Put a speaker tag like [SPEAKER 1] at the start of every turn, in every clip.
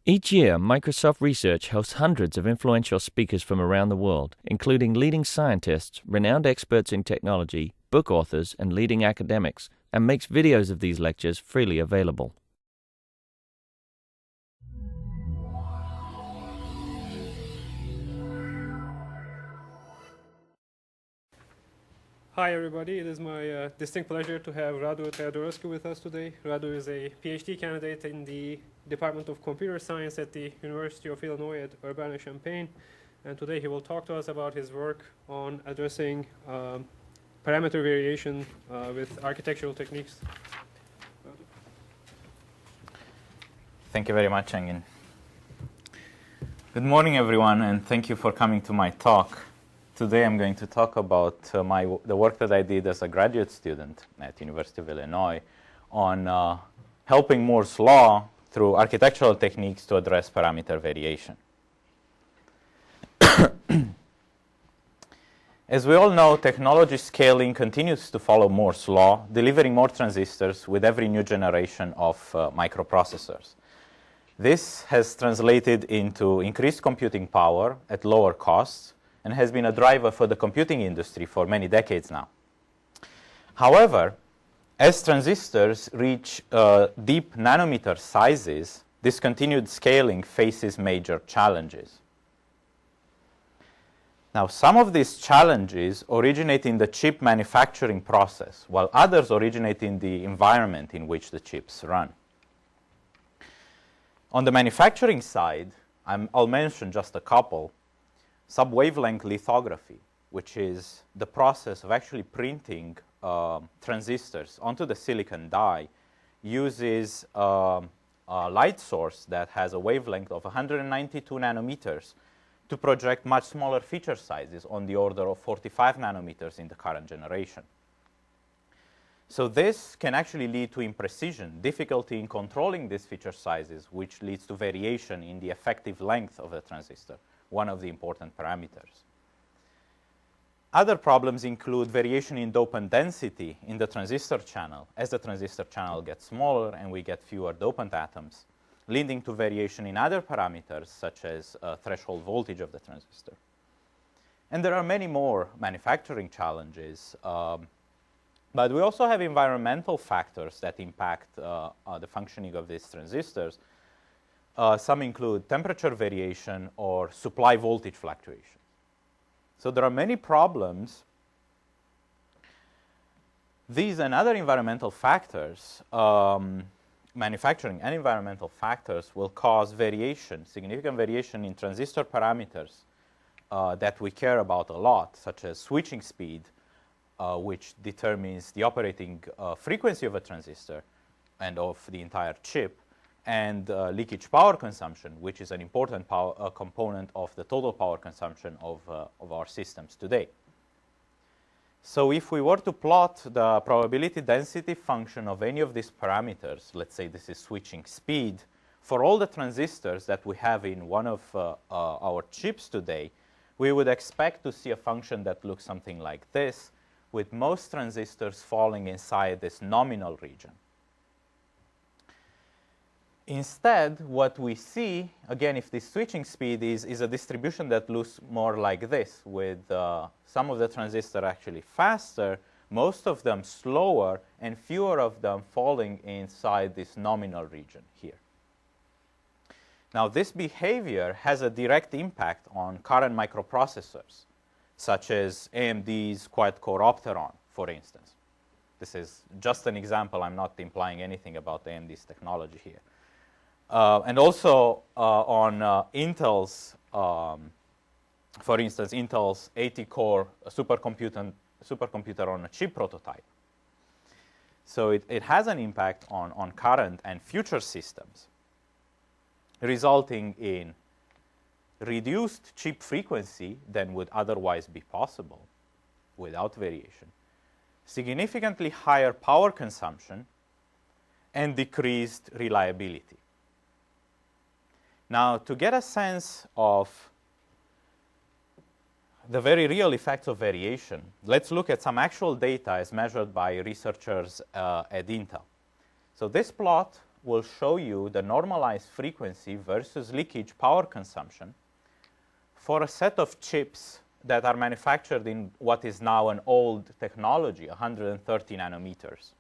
[SPEAKER 1] Each year, Microsoft Research hosts hundreds of influential speakers from around the world, including leading scientists, renowned experts in technology, book authors, and leading academics, and makes videos of these lectures freely available.
[SPEAKER 2] Hi everybody, it is my distinct pleasure to have Radu Teodorescu with us today. Radu is a PhD candidate in the Department of Computer Science at the University of Illinois at Urbana-Champaign, and today he will talk to us about his work on addressing parameter variation with architectural techniques.
[SPEAKER 3] Thank you very much, Engin. Good morning, everyone, and thank you for coming to my talk. Today I'm going to talk about the work that I did as a graduate student at University of Illinois on helping Moore's law through architectural techniques to address parameter variation. As we all know, technology scaling continues to follow Moore's law, delivering more transistors with every new generation of microprocessors. This has translated into increased computing power at lower costs, and has been a driver for the computing industry for many decades now. However, as transistors reach deep nanometer sizes, this continued scaling faces major challenges. Now, some of these challenges originate in the chip manufacturing process, while others originate in the environment in which the chips run. On the manufacturing side, I'll mention just a couple. Sub-wavelength lithography, which is the process of actually printing transistors onto the silicon die, uses a light source that has a wavelength of 192 nanometers to project much smaller feature sizes on the order of 45 nanometers in the current generation. So this can actually lead to imprecision, difficulty in controlling these feature sizes, which leads to variation in the effective length of the transistor, one of the important parameters. Other problems include variation in dopant density in the transistor channel as the transistor channel gets smaller and we get fewer dopant atoms, leading to variation in other parameters such as threshold voltage of the transistor. And there are many more manufacturing challenges, but we also have environmental factors that impact the functioning of these transistors. Some include temperature variation or supply voltage fluctuation. So there are many problems. These and other environmental factors, manufacturing and environmental factors, will cause variation, significant variation in transistor parameters that we care about a lot, such as switching speed, which determines the operating frequency of a transistor and of the entire chip, and leakage power consumption, which is an important component of the total power consumption of our systems today. So if we were to plot the probability density function of any of these parameters, let's say this is switching speed, for all the transistors that we have in one of our chips today, we would expect to see a function that looks something like this, with most transistors falling inside this nominal region. Instead, what we see, again, if the switching speed is a distribution that looks more like this, with some of the transistors actually faster, most of them slower, and fewer of them falling inside this nominal region here. Now, this behavior has a direct impact on current microprocessors, such as AMD's quad-core Opteron, for instance. This is just an example. I'm not implying anything about AMD's technology here. And also on Intel's, for instance, Intel's 80-core supercomputer on a chip prototype. So it has an impact on current and future systems, resulting in reduced chip frequency than would otherwise be possible without variation, significantly higher power consumption, and decreased reliability. Now, to get a sense of the very real effects of variation, let's look at some actual data as measured by researchers at Intel. So this plot will show you the normalized frequency versus leakage power consumption for a set of chips that are manufactured in what is now an old technology, 130 nanometers.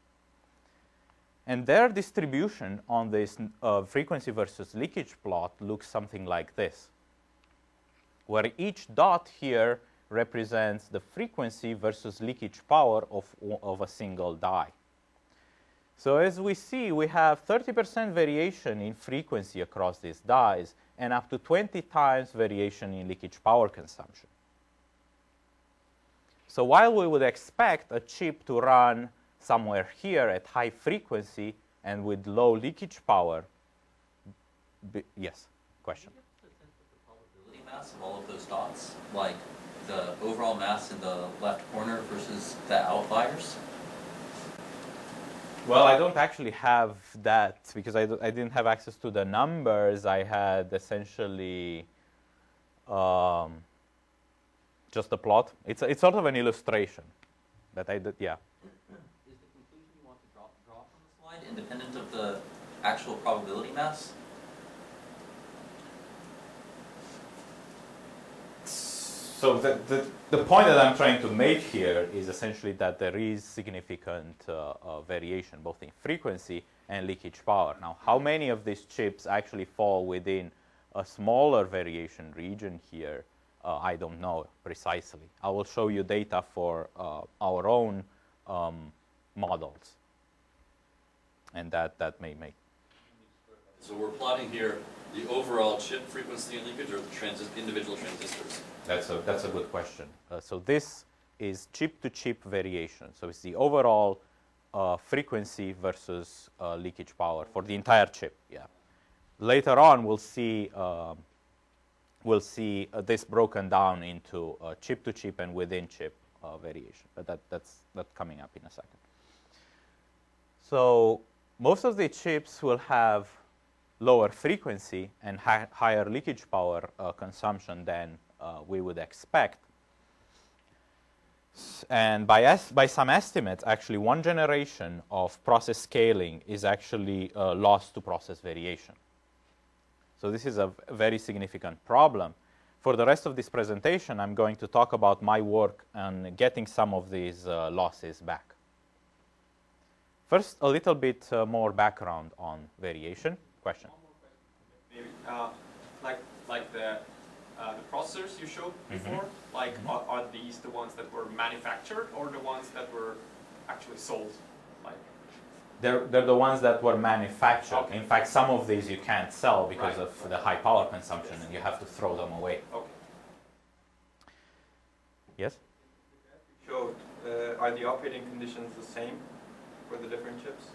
[SPEAKER 3] And their distribution on this frequency versus leakage plot looks something like this, where each dot here represents the frequency versus leakage power of a single die. So as we see, we have 30% variation in frequency across these dies and up to 20 times variation in leakage power consumption. So while we would expect a chip to run somewhere here at high frequency and with low leakage power, yes, question?
[SPEAKER 4] Can you get the sense of the probability mass of all of those dots, like the overall mass in the left corner versus the outliers?
[SPEAKER 3] Well, I don't actually have that because I didn't have access to the numbers. I had essentially just a plot. It's sort of an illustration that I did, yeah.
[SPEAKER 4] Is the conclusion you want to draw from the slide independent of the actual probability mass?
[SPEAKER 3] So the point that I'm trying to make here is essentially that there is significant variation both in frequency and leakage power. Now, how many of these chips actually fall within a smaller variation region here, I don't know precisely. I will show you data for our own models, and that may make.
[SPEAKER 5] So we're plotting here the overall chip frequency and leakage, or the individual transistors?
[SPEAKER 3] That's a good question. So this is chip-to-chip variation. So it's the overall frequency versus leakage power for the entire chip. Yeah. Later on, we'll see this broken down into chip-to-chip and within-chip variation. But that's coming up in a second. So most of the chips will have lower frequency and higher leakage power consumption than we would expect. And by some estimates, actually, one generation of process scaling is actually lost to process variation. So this is a very significant problem. For the rest of this presentation, I'm going to talk about my work on getting some of these losses back. First, a little bit more background on variation. Question?
[SPEAKER 6] One more question, maybe. Like the processors you showed before, like are these the ones that were manufactured or the ones that were actually sold? Like
[SPEAKER 3] they're the ones that were manufactured.
[SPEAKER 6] Okay.
[SPEAKER 3] In fact, some of these you can't sell because of the high power consumption, and you have to throw them away.
[SPEAKER 6] Okay.
[SPEAKER 3] Yes?
[SPEAKER 7] You showed, are the operating conditions the same for the different chips?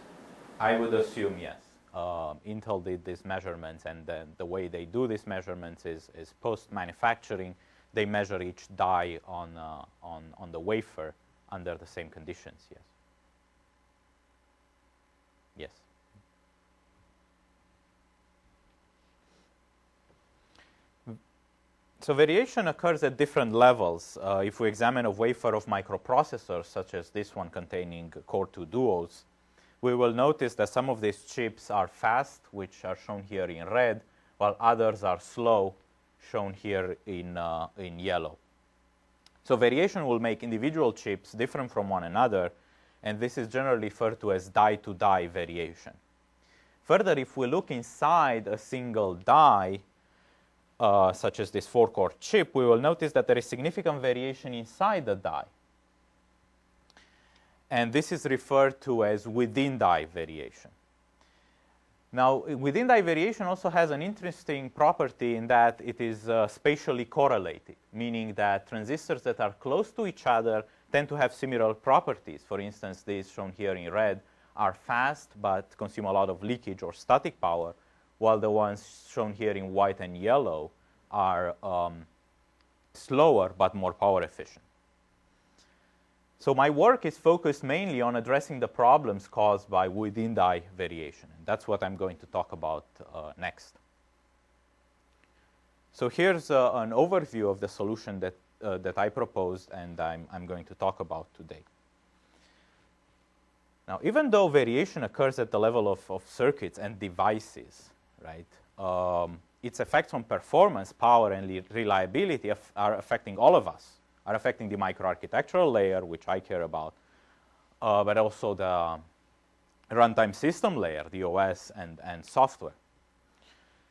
[SPEAKER 3] I would assume yes. Intel did these measurements, and then the way they do these measurements is post-manufacturing. They measure each die on the wafer under the same conditions. Yes. Yes. So variation occurs at different levels. If we examine a wafer of microprocessors, such as this one containing Core 2 duos, we will notice that some of these chips are fast, which are shown here in red, while others are slow, shown here in yellow. So variation will make individual chips different from one another, and this is generally referred to as die-to-die variation. Further, if we look inside a single die, such as this 4-core chip, we will notice that there is significant variation inside the die. And this is referred to as within-die variation. Now, within-die variation also has an interesting property in that it is spatially correlated, meaning that transistors that are close to each other tend to have similar properties. For instance, these shown here in red are fast but consume a lot of leakage or static power, while the ones shown here in white and yellow are slower but more power efficient. So my work is focused mainly on addressing the problems caused by within-die variation. And that's what I'm going to talk about next. So here's an overview of the solution that I proposed and I'm going to talk about today. Now, even though variation occurs at the level of circuits and devices, right, its effects on performance, power, and reliability are affecting all of us, are affecting the microarchitectural layer, which I care about, but also the runtime system layer, the OS, and software.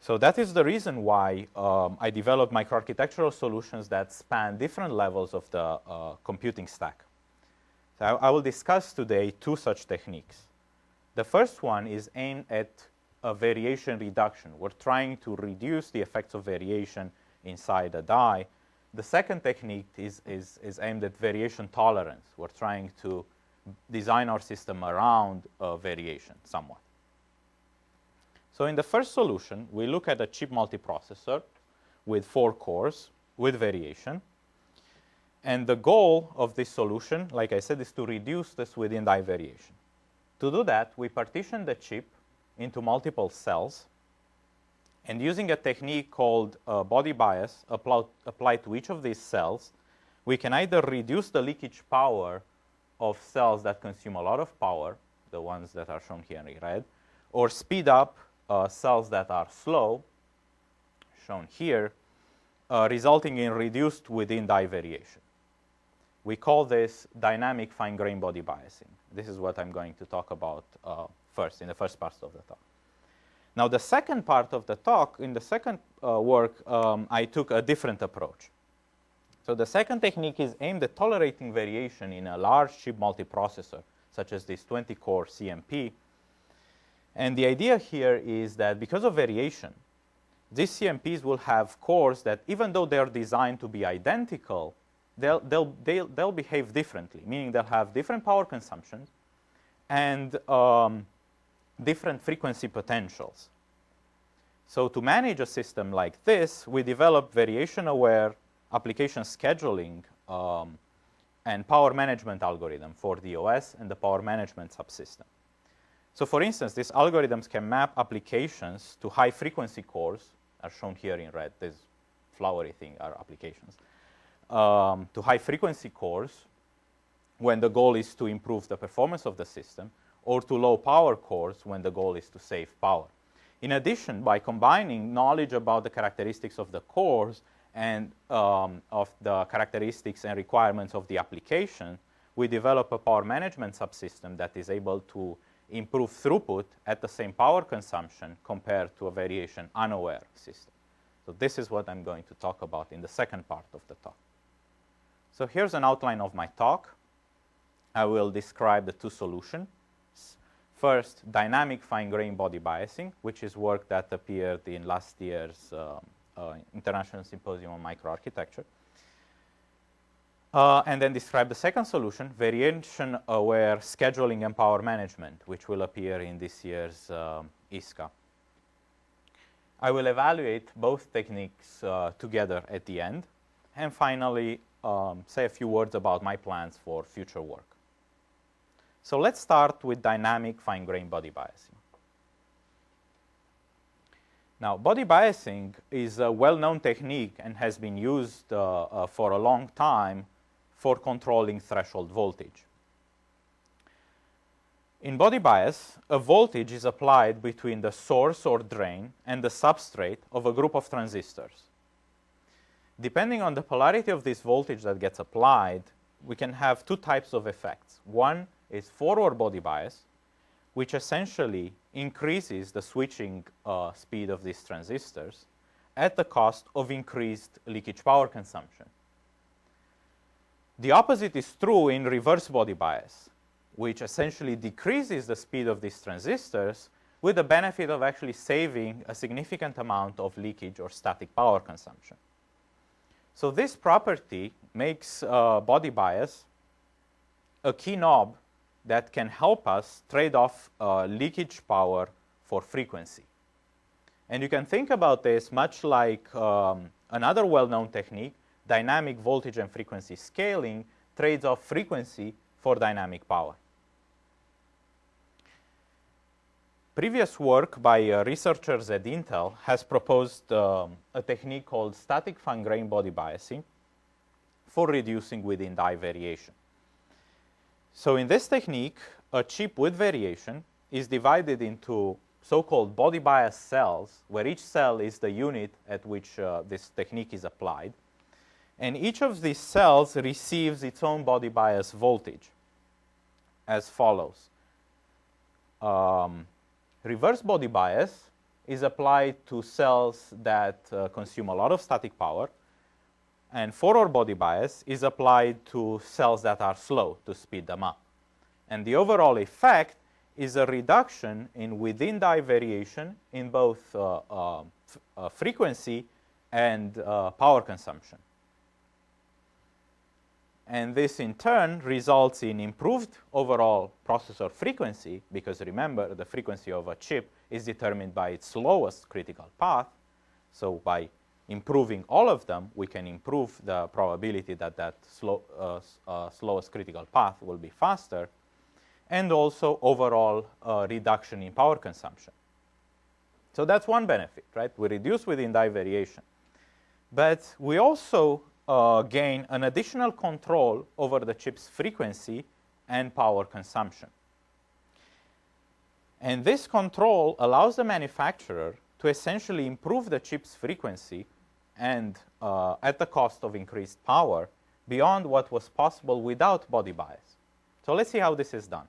[SPEAKER 3] So that is the reason why I developed microarchitectural solutions that span different levels of the computing stack. So I will discuss today two such techniques. The first one is aimed at a variation reduction. We're trying to reduce the effects of variation inside a die. The second technique is aimed at variation tolerance. We're trying to design our system around variation somewhat. So in the first solution, we look at a chip multiprocessor with 4 cores with variation. And the goal of this solution, like I said, is to reduce this within die variation. To do that, we partition the chip into multiple cells. And using a technique called body bias applied to each of these cells, we can either reduce the leakage power of cells that consume a lot of power, the ones that are shown here in red, or speed up cells that are slow, shown here, resulting in reduced within die variation. We call this dynamic fine-grained body biasing. This is what I'm going to talk about first, in the first part of the talk. Now, the second part of the talk, in the second work, I took a different approach. So the second technique is aimed at tolerating variation in a large chip multiprocessor, such as this 20-core CMP. And the idea here is that because of variation, these CMPs will have cores that, even though they're designed to be identical, they'll behave differently, meaning they'll have different power consumption and different frequency potentials. So to manage a system like this, we develop variation-aware application scheduling and power management algorithm for the OS and the power management subsystem. So for instance, these algorithms can map applications to high-frequency cores, are shown here in red. This flowery thing are applications. To high-frequency cores when the goal is to improve the performance of the system, or to low-power cores when the goal is to save power. In addition, by combining knowledge about the characteristics of the cores and of the characteristics and requirements of the application, we develop a power management subsystem that is able to improve throughput at the same power consumption compared to a variation-unaware system. So this is what I'm going to talk about in the second part of the talk. So here's an outline of my talk. I will describe the two solutions. First, dynamic fine-grained body biasing, which is work that appeared in last year's International Symposium on Microarchitecture. And then describe the second solution, variation-aware scheduling and power management, which will appear in this year's ISCA. I will evaluate both techniques together at the end, and finally say a few words about my plans for future work. So let's start with dynamic fine-grained body biasing. Now, body biasing is a well-known technique and has been used for a long time for controlling threshold voltage. In body bias, a voltage is applied between the source or drain and the substrate of a group of transistors. Depending on the polarity of this voltage that gets applied, we can have two types of effects. One is forward body bias, which essentially increases the switching speed of these transistors at the cost of increased leakage power consumption. The opposite is true in reverse body bias, which essentially decreases the speed of these transistors with the benefit of actually saving a significant amount of leakage or static power consumption. So this property makes body bias a key knob that can help us trade off leakage power for frequency. And you can think about this much like another well-known technique, dynamic voltage and frequency scaling trades off frequency for dynamic power. Previous work by researchers at Intel has proposed a technique called static fine-grained body biasing for reducing within die variation. So in this technique, a chip with variation is divided into so-called body bias cells, where each cell is the unit at which this technique is applied. And each of these cells receives its own body bias voltage as follows. Reverse body bias is applied to cells that consume a lot of static power, and forward body bias is applied to cells that are slow to speed them up. And the overall effect is a reduction in within-die variation in both frequency and power consumption. And this, in turn, results in improved overall processor frequency, because remember, the frequency of a chip is determined by its slowest critical path. So by improving all of them, we can improve the probability that that slowest critical path will be faster, and also overall reduction in power consumption. So that's one benefit, right? We reduce within-die variation. But we also gain an additional control over the chip's frequency and power consumption. And this control allows the manufacturer to essentially improve the chip's frequency and at the cost of increased power beyond what was possible without body bias. So let's see how this is done.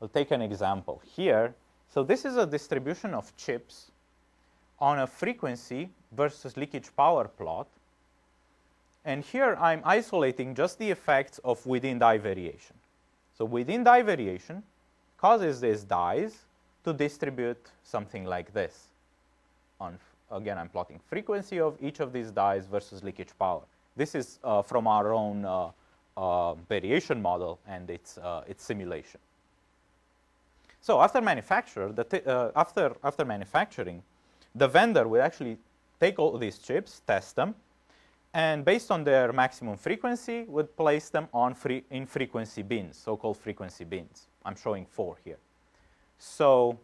[SPEAKER 3] We'll take an example here. So this is a distribution of chips on a frequency versus leakage power plot. And here I'm isolating just the effects of within-die variation. So within-die variation causes these dies to distribute something like this. Again, I'm plotting frequency of each of these dies versus leakage power. This is from our own variation model and its simulation. So after manufacturing, the vendor will actually take all these chips, test them, and based on their maximum frequency, would place them in frequency bins, so-called frequency bins. I'm showing 4 here. So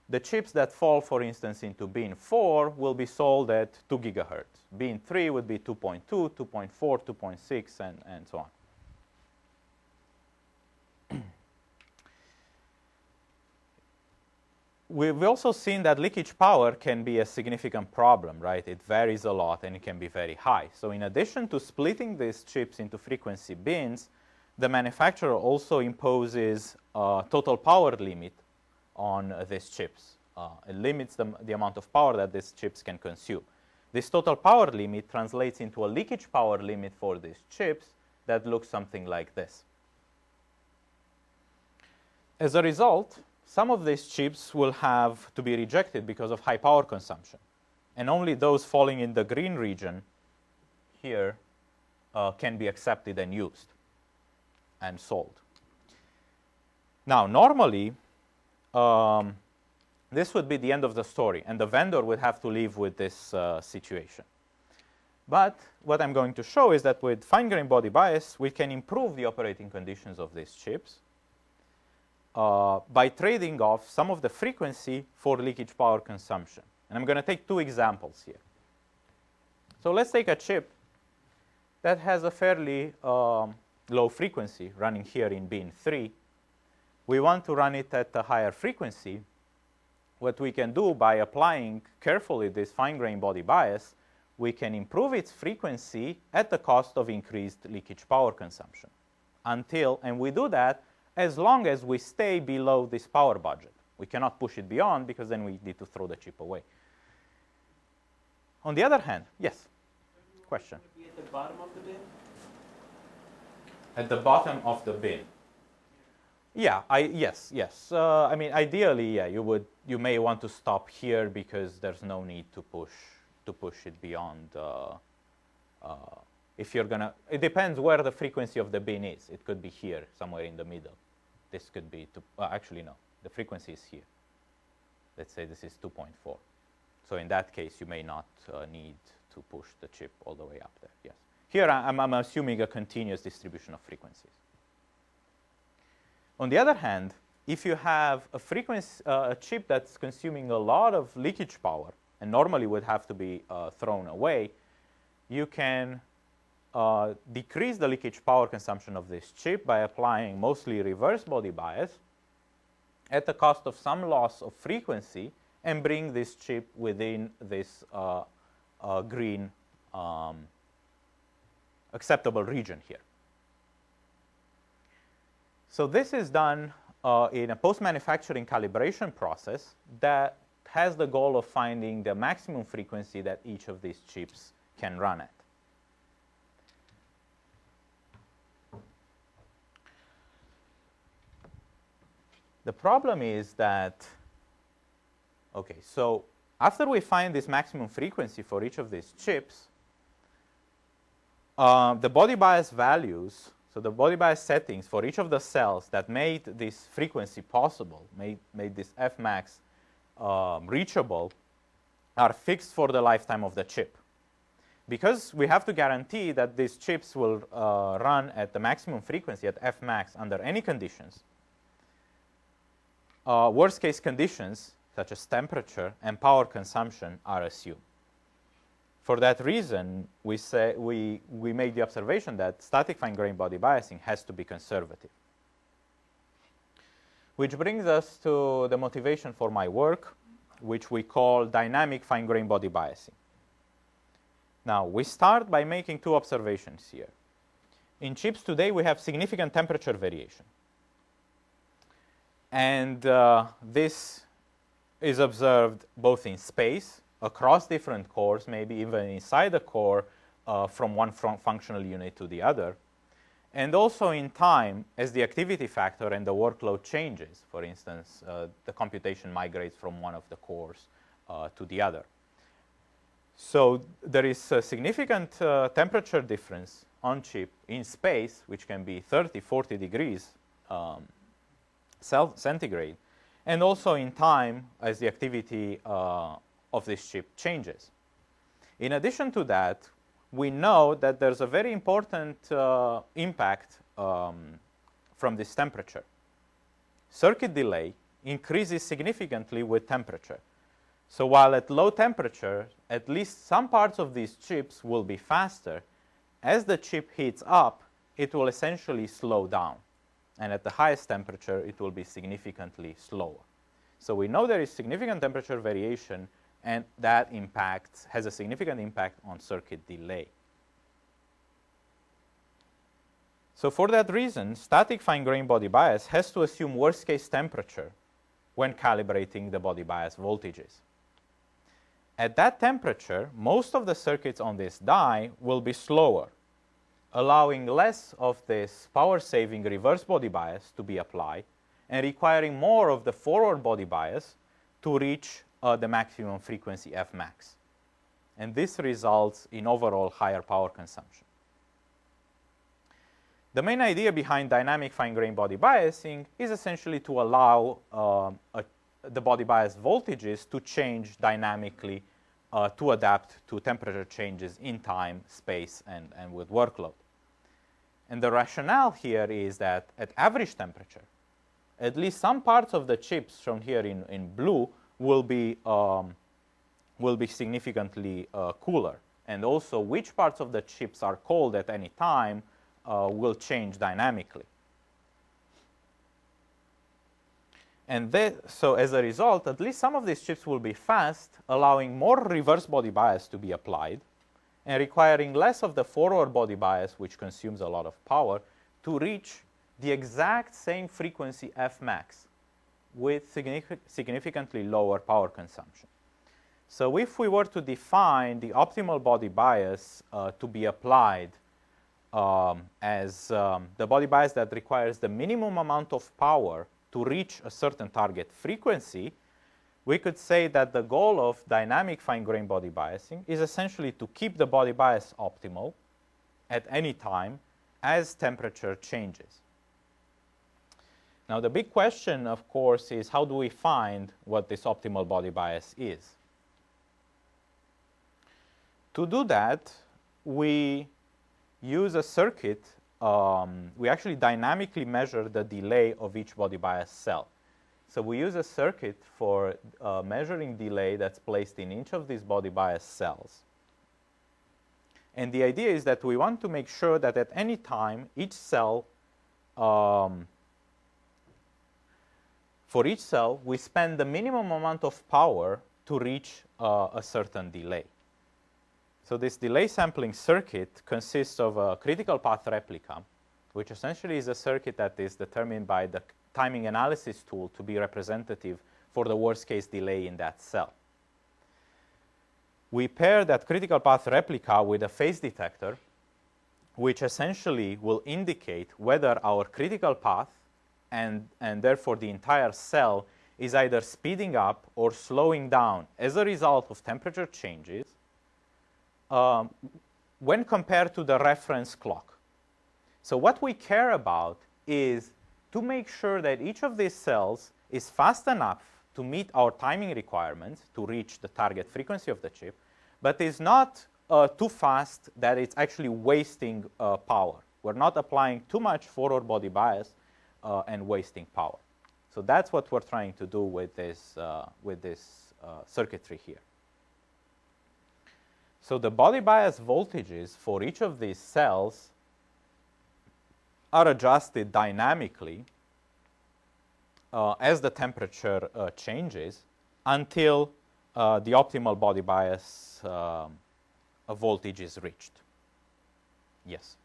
[SPEAKER 3] the chips that fall, for instance, into bin 4 will be sold at 2 gigahertz. Bin 3 would be 2.2, 2.4, 2.6, and so on. We've also seen that leakage power can be a significant problem, right? It varies a lot and it can be very high. So in addition to splitting these chips into frequency bins, the manufacturer also imposes a total power limit on these chips. It limits the amount of power that these chips can consume. This total power limit translates into a leakage power limit for these chips that looks something like this. As a result, some of these chips will have to be rejected because of high power consumption. And only those falling in the green region here can be accepted and used and sold. Now, normally, this would be the end of the story, and the vendor would have to live with this situation. But what I'm going to show is that with fine-grained body bias, we can improve the operating conditions of these chips by trading off some of the frequency for leakage power consumption. And I'm going to take 2 examples here. So let's take a chip that has a fairly low frequency running here in bin 3. We want to run it at a higher frequency. What we can do by applying carefully this fine-grained body bias, we can improve its frequency at the cost of increased leakage power consumption. And we do that as long as we stay below this power budget. We cannot push it beyond because then we need to throw the chip away. On the other hand, yes, question?
[SPEAKER 8] Would it be at the bottom of the bin?
[SPEAKER 3] At the bottom of the bin. Yeah, yes. I mean, ideally, yeah, you may want to stop here because there's no need to push it beyond. If you're gonna, it depends where the frequency of the bin is. It could be here, somewhere in the middle. This could be, actually no, the frequency is here. Let's say this is 2.4. So in that case, you may not need to push the chip all the way up there, yes. Here, I'm assuming a continuous distribution of frequencies. On the other hand, if you have a chip that's consuming a lot of leakage power, and normally would have to be thrown away, you can decrease the leakage power consumption of this chip by applying mostly reverse body bias at the cost of some loss of frequency and bring this chip within this green acceptable region here. So this is done in a post-manufacturing calibration process that has the goal of finding the maximum frequency that each of these chips can run at. The problem is that, okay, so after we find this maximum frequency for each of these chips, the body bias values, so the body bias settings for each of the cells that made this frequency possible, made this Fmax reachable, are fixed for the lifetime of the chip. Because we have to guarantee that these chips will run at the maximum frequency at Fmax under any conditions, worst case conditions such as temperature and power consumption are assumed. For that reason, we made the observation that static fine-grained body biasing has to be conservative. Which brings us to the motivation for my work, which we call dynamic fine-grained body biasing. Now, we start by making two observations here. In chips today, we have significant temperature variation. And this is observed both in space, across different cores, maybe even inside the core, from one functional unit to the other, and also in time as the activity factor and the workload changes. For instance, the computation migrates from one of the cores to the other. So there is a significant temperature difference on chip in space, which can be 30, 40 degrees centigrade, and also in time as the activity of this chip changes. In addition to that, we know that there's a very important impact from this temperature. Circuit delay increases significantly with temperature. So while at low temperature, at least some parts of these chips will be faster, as the chip heats up, it will essentially slow down. And at the highest temperature, it will be significantly slower. So we know there is significant temperature variation, and that has a significant impact on circuit delay. So for that reason, static fine-grained body bias has to assume worst-case temperature when calibrating the body bias voltages. At that temperature, most of the circuits on this die will be slower, allowing less of this power-saving reverse body bias to be applied and requiring more of the forward body bias to reach the maximum frequency Fmax. And this results in overall higher power consumption. The main idea behind dynamic fine-grained body biasing is essentially to allow the body bias voltages to change dynamically to adapt to temperature changes in time, space, and with workload. And the rationale here is that at average temperature, at least some parts of the chips shown here in blue will be significantly cooler. And also which parts of the chips are cold at any time will change dynamically. And so as a result, at least some of these chips will be fast, allowing more reverse body bias to be applied and requiring less of the forward body bias, which consumes a lot of power, to reach the exact same frequency Fmax with significantly lower power consumption. So if we were to define the optimal body bias to be applied as the body bias that requires the minimum amount of power to reach a certain target frequency, we could say that the goal of dynamic fine-grained body biasing is essentially to keep the body bias optimal at any time as temperature changes. Now, the big question, of course, is how do we find what this optimal body bias is? To do that, we use a circuit. We actually dynamically measure the delay of each body bias cell. So we use a circuit for measuring delay that's placed in each of these body bias cells. And the idea is that we want to make sure that at any time, each cell, for each cell, we spend the minimum amount of power to reach a certain delay. So this delay sampling circuit consists of a critical path replica, which essentially is a circuit that is determined by the timing analysis tool to be representative for the worst case delay in that cell. We pair that critical path replica with a phase detector, which essentially will indicate whether our critical path and therefore the entire cell is either speeding up or slowing down as a result of temperature changes when compared to the reference clock. So what we care about is to make sure that each of these cells is fast enough to meet our timing requirements to reach the target frequency of the chip, but is not too fast that it's actually wasting power. We're not applying too much forward body bias and wasting power. So that's what we're trying to do with this circuitry here. So the body bias voltages for each of these cells are adjusted dynamically as the temperature changes until the optimal body bias voltage is reached. Yes?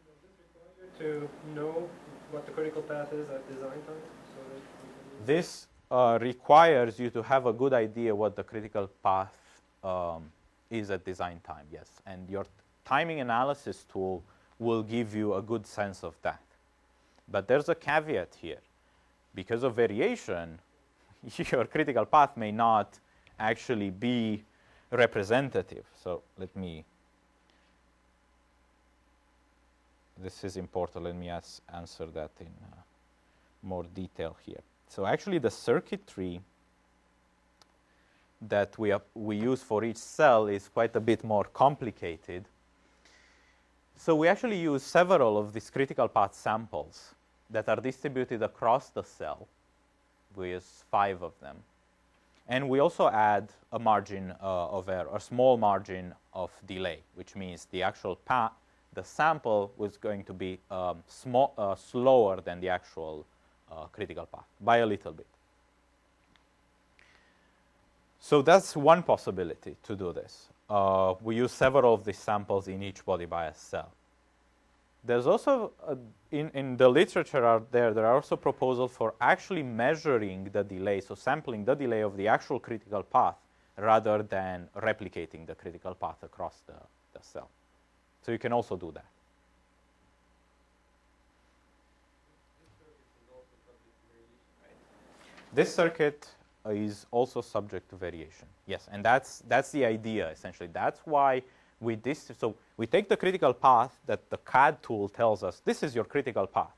[SPEAKER 2] Does it require you to know what the critical path is at design time? So that you can
[SPEAKER 3] This requires you to have a good idea what the critical path is at design time, yes. And your timing analysis tool will give you a good sense of that. But there's a caveat here. Because of variation, your critical path may not actually be representative. So let me, this is important. Let me answer that in more detail here. So actually the circuitry that we use for each cell is quite a bit more complicated. So we actually use several of these critical path samples that are distributed across the cell. We use 5 of them. And we also add a margin of error, a small margin of delay, which means the actual path, the sample was going to be slower than the actual critical path by a little bit. So that's one possibility to do this. We use several of these samples in each body bias cell. There's also, in the literature out there are also proposals for actually measuring the delay, so sampling the delay of the actual critical path rather than replicating the critical path across the cell. So you can also do that. This circuit is also subject to variation. Yes, and that's the idea, essentially. That's why we take the critical path that the CAD tool tells us, this is your critical path.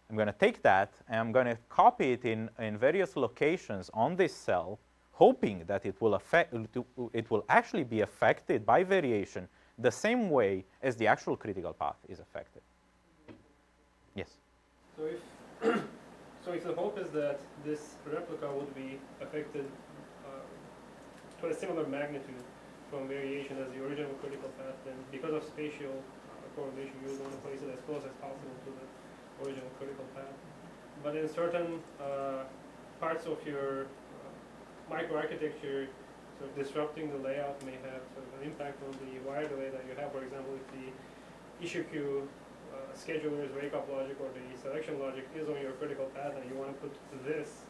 [SPEAKER 3] I'm going to take that, and I'm going to copy it in various locations on this cell, hoping that it will actually be affected by variation the same way as the actual critical path is affected. Yes?
[SPEAKER 2] So if the hope is that this replica would be affected to a similar magnitude from variation as the original critical path, then because of spatial correlation, you would want to place it as close as possible to the original critical path. But in certain parts of your microarchitecture, sort of disrupting the layout may have sort of an impact on the wire delay that you have. For example, if the issue queue scheduler's wake-up logic or the selection logic is on your critical path and you want to put this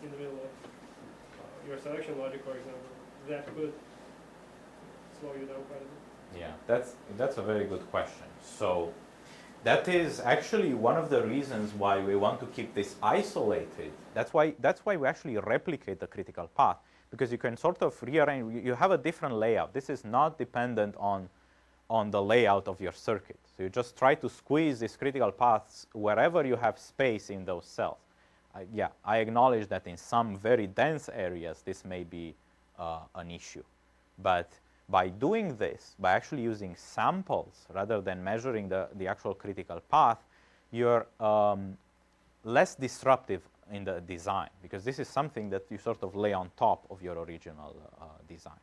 [SPEAKER 2] in the middle of your selection logic, for example, that could slow you down quite a bit.
[SPEAKER 3] Yeah, that's a very good question. So that is actually one of the reasons why we want to keep this isolated. That's why we actually replicate the critical path, because you can sort of rearrange. You have a different layout. This is not dependent on the layout of your circuit. So you just try to squeeze these critical paths wherever you have space in those cells. I acknowledge that in some very dense areas this may be an issue. But by doing this, by actually using samples rather than measuring the actual critical path, you're less disruptive in the design, because this is something that you sort of lay on top of your original design.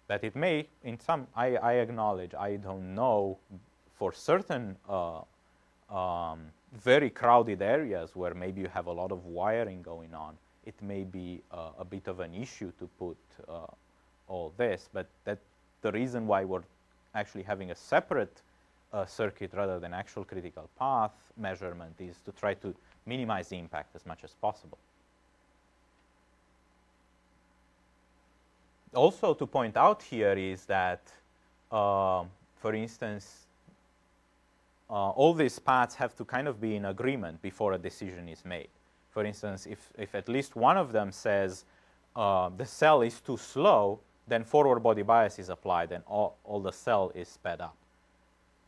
[SPEAKER 3] that it may, in some, I acknowledge, I don't know for certain very crowded areas where maybe you have a lot of wiring going on, it may be a bit of an issue to put all this, but that's the reason why we're actually having a separate circuit rather than actual critical path measurement is to try to minimize the impact as much as possible. Also to point out here is that, for instance, all these paths have to kind of be in agreement before a decision is made. For instance, if at least one of them says the cell is too slow, then forward body bias is applied and all the cell is sped up.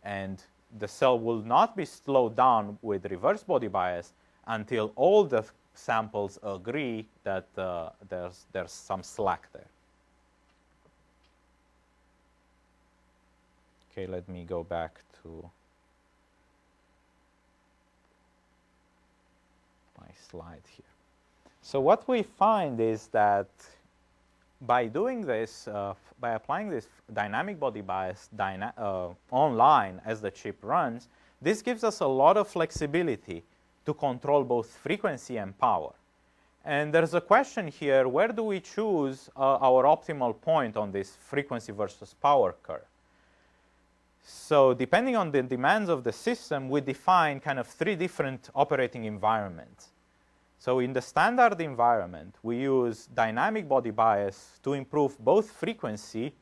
[SPEAKER 3] And the cell will not be slowed down with reverse body bias until all the samples agree that there's some slack there. Okay, let me go back to my slide here. So what we find is that by doing this, by applying this dynamic body bias online as the chip runs, this gives us a lot of flexibility to control both frequency and power. And there's a question here, where do we choose our optimal point on this frequency versus power curve? So depending on the demands of the system, we define kind of 3 different operating environments. So in the standard environment, we use dynamic body bias to improve both frequency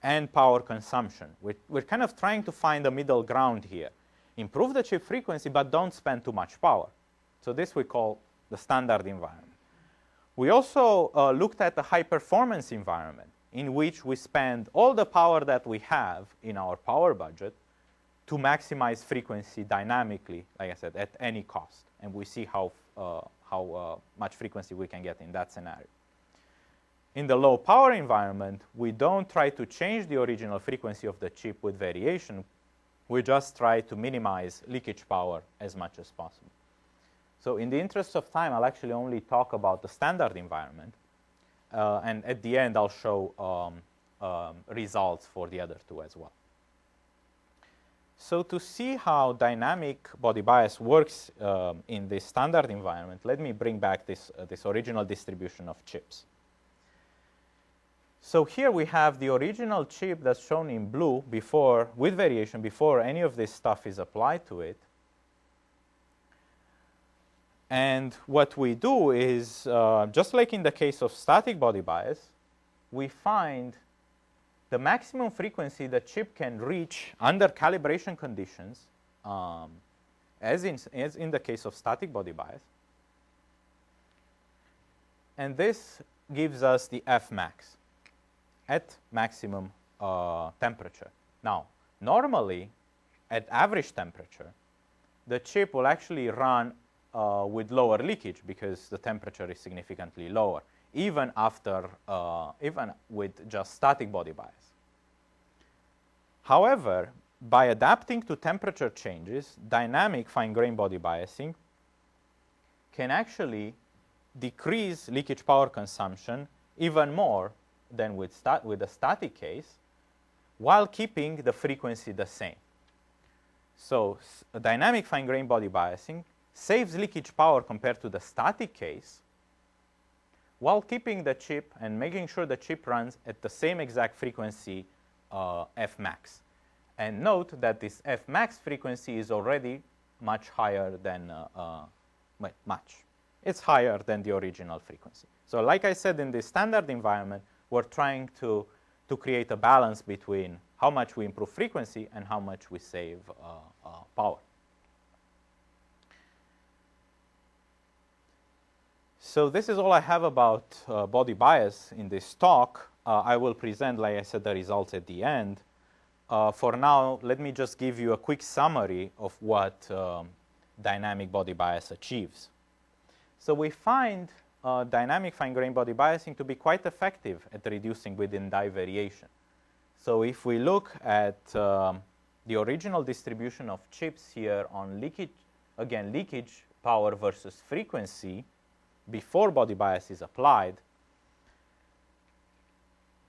[SPEAKER 3] and power consumption. We're kind of trying to find a middle ground here. Improve the chip frequency, but don't spend too much power. So this we call the standard environment. We also looked at the high performance environment, in which we spend all the power that we have in our power budget to maximize frequency dynamically, like I said, at any cost. And we see how much frequency we can get in that scenario. In the low power environment, we don't try to change the original frequency of the chip with variation. We just try to minimize leakage power as much as possible. So in the interest of time, I'll actually only talk about the standard environment. And at the end, I'll show results for the other 2 as well. So to see how dynamic body bias works in this standard environment, let me bring back this original distribution of chips. So here we have the original chip that's shown in blue before, with variation, before any of this stuff is applied to it. And what we do is, just like in the case of static body bias, we find the maximum frequency the chip can reach under calibration conditions, as in the case of static body bias. And this gives us the Fmax at maximum temperature. Now, normally, at average temperature, the chip will actually run with lower leakage because the temperature is significantly lower, even with just static body bias. However, by adapting to temperature changes, dynamic fine-grained body biasing can actually decrease leakage power consumption even more than with a static case, while keeping the frequency the same. So dynamic fine-grained body biasing saves leakage power compared to the static case, while keeping the chip and making sure the chip runs at the same exact frequency Fmax. And note that this Fmax frequency is already much higher than, it's higher than the original frequency. So like I said, in the standard environment, we're trying to create a balance between how much we improve frequency and how much we save power. So this is all I have about body bias in this talk. I will present, like I said, the results at the end. For now, let me just give you a quick summary of what dynamic body bias achieves. So we find dynamic fine-grained body biasing to be quite effective at reducing within-die variation. So if we look at the original distribution of chips here on leakage, again, leakage power versus frequency before body bias is applied,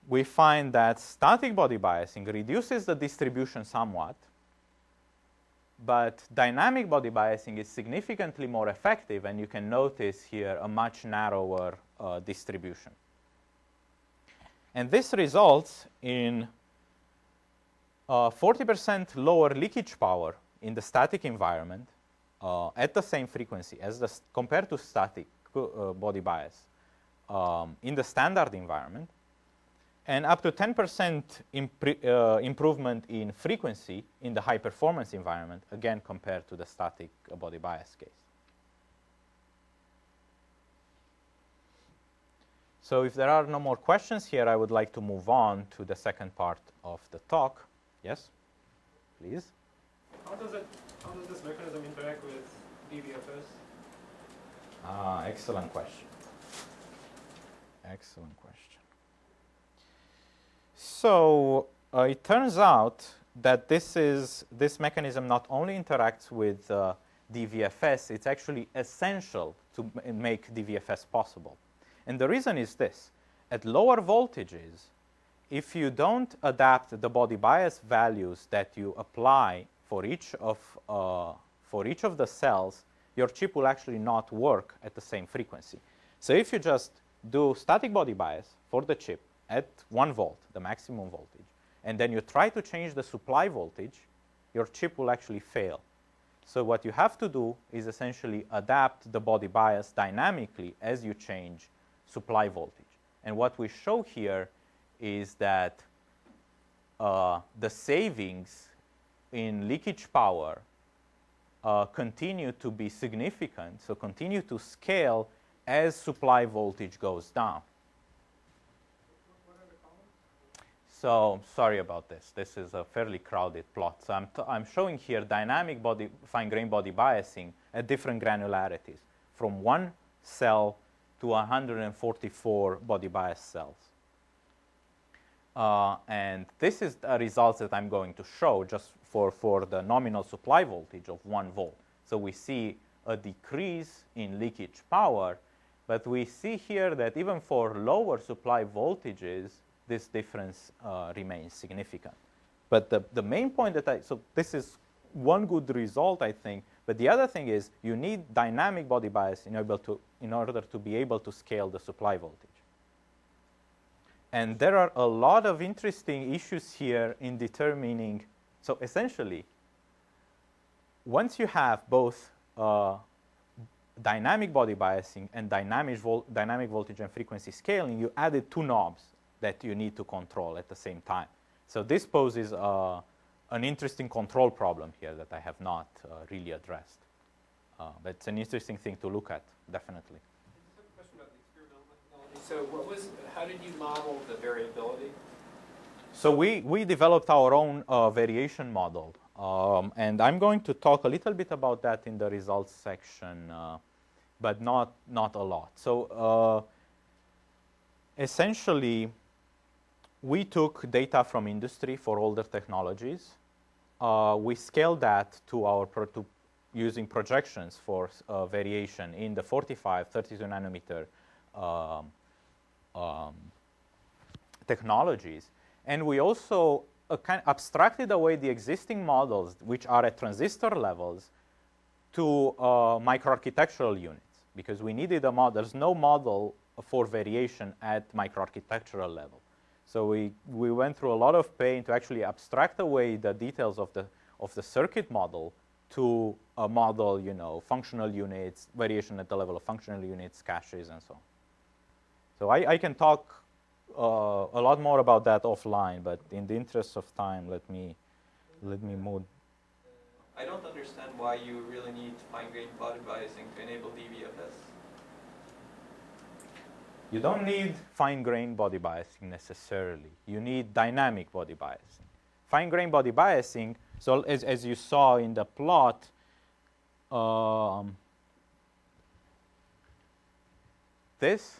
[SPEAKER 3] we find that static body biasing reduces the distribution somewhat, but dynamic body biasing is significantly more effective, and you can notice here a much narrower distribution. And this results in 40% lower leakage power in the static environment at the same frequency as compared to static body bias in the standard environment, and up to 10% improvement in frequency in the high-performance environment, again compared to the static body bias case. So if there are no more questions here, I would like to move on to the second part of the talk. Yes, please.
[SPEAKER 2] How does this mechanism interact with DVFS?
[SPEAKER 3] Excellent question. Excellent question. So it turns out that this mechanism not only interacts with DVFS, it's actually essential to make DVFS possible. And the reason is this: at lower voltages, if you don't adapt the body bias values that you apply for each of the cells, your chip will actually not work at the same frequency. So if you just do static body bias for the chip at 1 volt, the maximum voltage, and then you try to change the supply voltage, your chip will actually fail. So what you have to do is essentially adapt the body bias dynamically as you change supply voltage. And what we show here is that the savings in leakage power continue to be significant, so continue to scale as supply voltage goes down. So sorry about this. This is a fairly crowded plot. So I'm showing here dynamic fine-grained body biasing at different granularities, from 1 cell to 144 body bias cells. And this is the results that I'm going to show just for the nominal supply voltage of 1 volt. So we see a decrease in leakage power, but we see here that even for lower supply voltages, this difference remains significant. But the main point so this is one good result, I think, but the other thing is you need dynamic body bias in order to be able to scale the supply voltage. And there are a lot of interesting issues here in determining, so essentially, once you have both dynamic body biasing and dynamic voltage and frequency scaling, you added 2 knobs that you need to control at the same time. So this poses an interesting control problem here that I have not really addressed. But it's an interesting thing to look at, definitely.
[SPEAKER 6] I just have a question about the experimental methodology. So how did you model the variability?
[SPEAKER 3] So we developed our own variation model. And I'm going to talk a little bit about that in the results section, but not a lot. So essentially, we took data from industry for older technologies. We scaled that to using projections for variation in the 45, 32 nanometer technologies. And we also kind of abstracted away the existing models, which are at transistor levels, to microarchitectural units, because we needed a model. There's no model for variation at microarchitectural level. So we went through a lot of pain to actually abstract away the details of the circuit model to a model, functional units, variation at the level of functional units, caches, and so on. So I can talk a lot more about that offline, but in the interest of time, let me move.
[SPEAKER 7] I don't understand why you really need fine-grained body biasing to enable DVFS.
[SPEAKER 3] You don't need fine-grained body biasing necessarily. You need dynamic body biasing. Fine-grained body biasing, so as you saw in the plot, this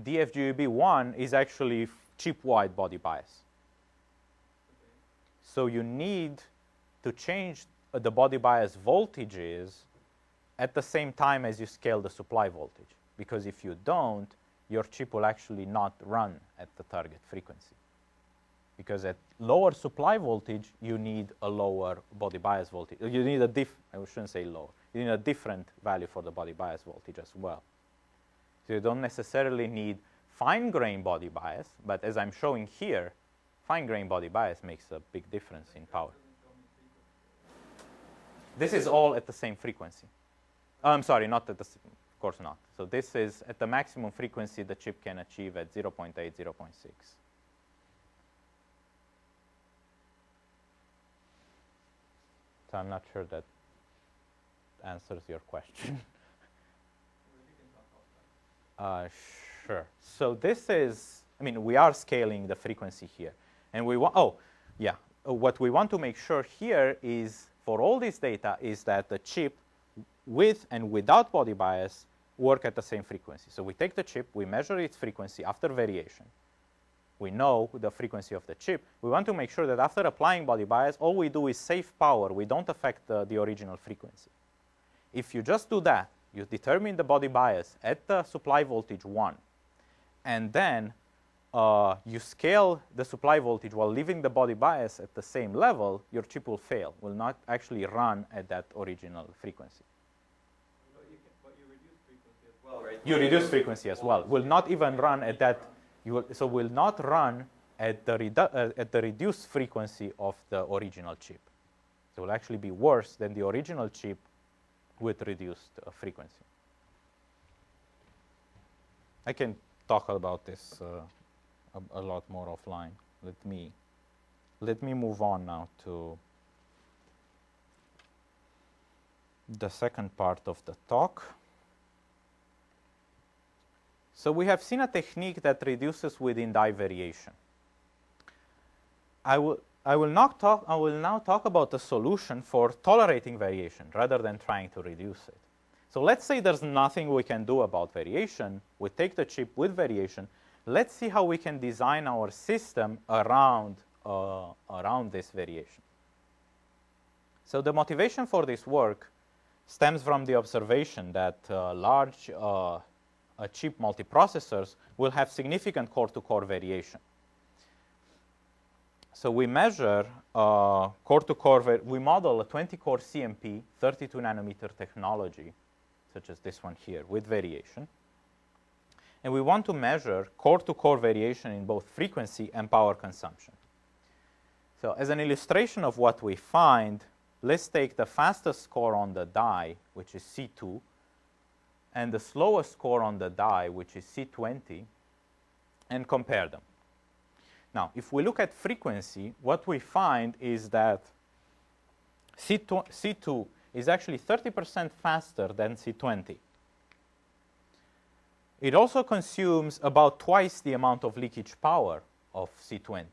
[SPEAKER 3] D-FGBB1 is actually chip-wide body bias. So you need to change the body bias voltages at the same time as you scale the supply voltage. Because if you don't, your chip will actually not run at the target frequency. Because at lower supply voltage, you need a lower body bias voltage. You need I shouldn't say lower. You need a different value for the body bias voltage as well. So you don't necessarily need fine-grained body bias, but as I'm showing here, fine-grained body bias makes a big difference in power. This is all at the same frequency. I'm sorry, not at the, of course not. So this is at the maximum frequency the chip can achieve at 0.8, 0.6. So I'm not sure that answers your question. Sure. So this is, I mean, we are scaling the frequency here. And we want, what we want to make sure here is, for all this data, is that the chip with and without body bias work at the same frequency. So we take the chip, we measure its frequency after variation. We know the frequency of the chip. We want to make sure that after applying body bias, all we do is save power. We don't affect the original frequency. If you just do that, you determine the body bias at the supply voltage 1, and then you scale the supply voltage while leaving the body bias at the same level, your chip will fail, will not actually run at that original frequency.
[SPEAKER 7] But you reduce frequency as well, right?
[SPEAKER 3] You reduce frequency as well. Will not even run at that. So will not run at the reduced frequency of the original chip. So it will actually be worse than the original chip with reduced frequency. I can talk about this a lot more offline. Let me move on now to the second part of the talk. So we have seen a technique that reduces within die variation. I will now talk about a solution for tolerating variation rather than trying to reduce it. So let's say there's nothing we can do about variation. We take the chip with variation. Let's see how we can design our system around this variation. So the motivation for this work stems from the observation that large chip multiprocessors will have significant core-to-core variation. So we measure core-to-core, we model a 20-core CMP, 32-nanometer technology, such as this one here, with variation. And we want to measure core-to-core variation in both frequency and power consumption. So as an illustration of what we find, let's take the fastest core on the die, which is C2, and the slowest core on the die, which is C20, and compare them. Now, if we look at frequency, what we find is that C2 is actually 30% faster than C20. It also consumes about twice the amount of leakage power of C20,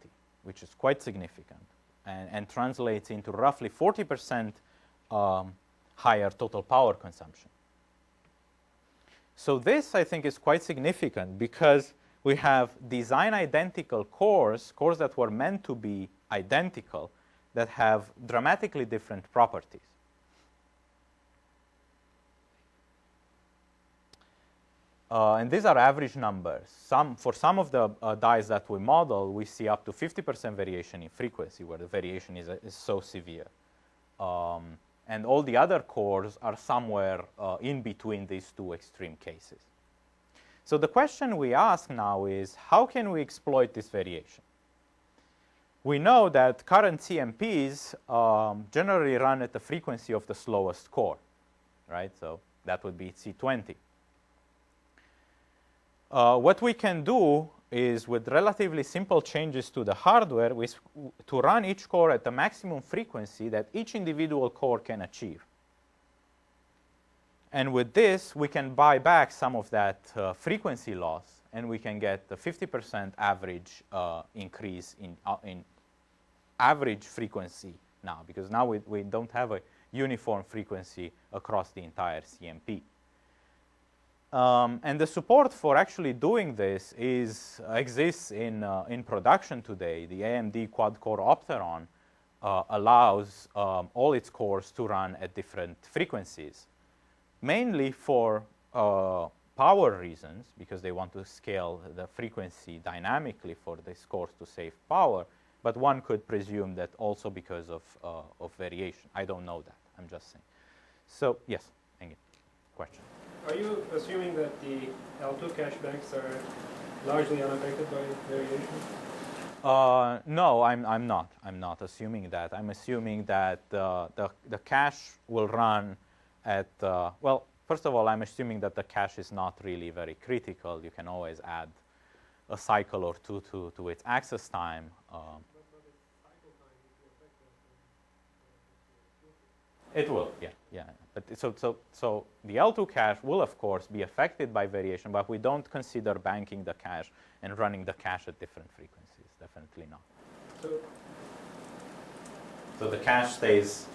[SPEAKER 3] which is quite significant, and translates into roughly 40% higher total power consumption. So this, I think, is quite significant because we have design identical cores that were meant to be identical, that have dramatically different properties. And these are average numbers. For some of the dies that we model, we see up to 50% variation in frequency, where the variation is so severe. And all the other cores are somewhere in between these two extreme cases. So the question we ask now is, how can we exploit this variation? We know that current CMPs generally run at the frequency of the slowest core, right? So that would be C20. What we can do is, with relatively simple changes to the hardware, to run each core at the maximum frequency that each individual core can achieve. And with this, we can buy back some of that frequency loss, and we can get the 50% average increase in average frequency now, because now we don't have a uniform frequency across the entire CMP. And the support for actually doing this exists in production today. The AMD quad-core Opteron allows all its cores to run at different frequencies, mainly for power reasons, because they want to scale the frequency dynamically for these cores to save power, but one could presume that also because of variation. I don't know that. I'm just saying. So, yes, Engin, question.
[SPEAKER 2] Are you assuming that the L2 cache banks are largely unaffected by variation?
[SPEAKER 3] No, I'm not. I'm not assuming that. I'm assuming that the cache will run at, well, first of all, I'm assuming that the cache is not really very critical. You can always add a cycle or two to its access time. It will, yeah. But so the L2 cache will, of course, be affected by variation, but we don't consider banking the cache and running the cache at different frequencies. Definitely not. So the cache stays.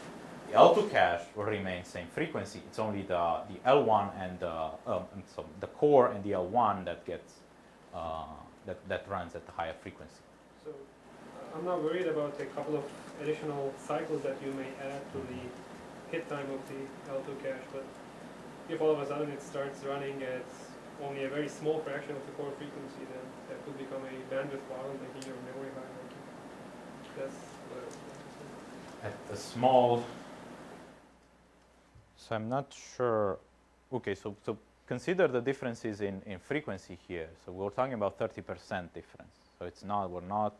[SPEAKER 3] The L2 cache will remain same frequency. It's only the L1 and so the core and the L1 that gets that runs at the higher frequency.
[SPEAKER 2] So I'm not worried about a couple of additional cycles that you may add to the hit time of the L2 cache, but if all of a sudden it starts running at only a very small fraction of the core frequency, then that could become a bandwidth bottleneck in your memory hierarchy. That's what I was saying.
[SPEAKER 3] At the small. So I'm not sure. Okay, so consider the differences in frequency here. So we're talking about 30% difference. So it's not, we're not,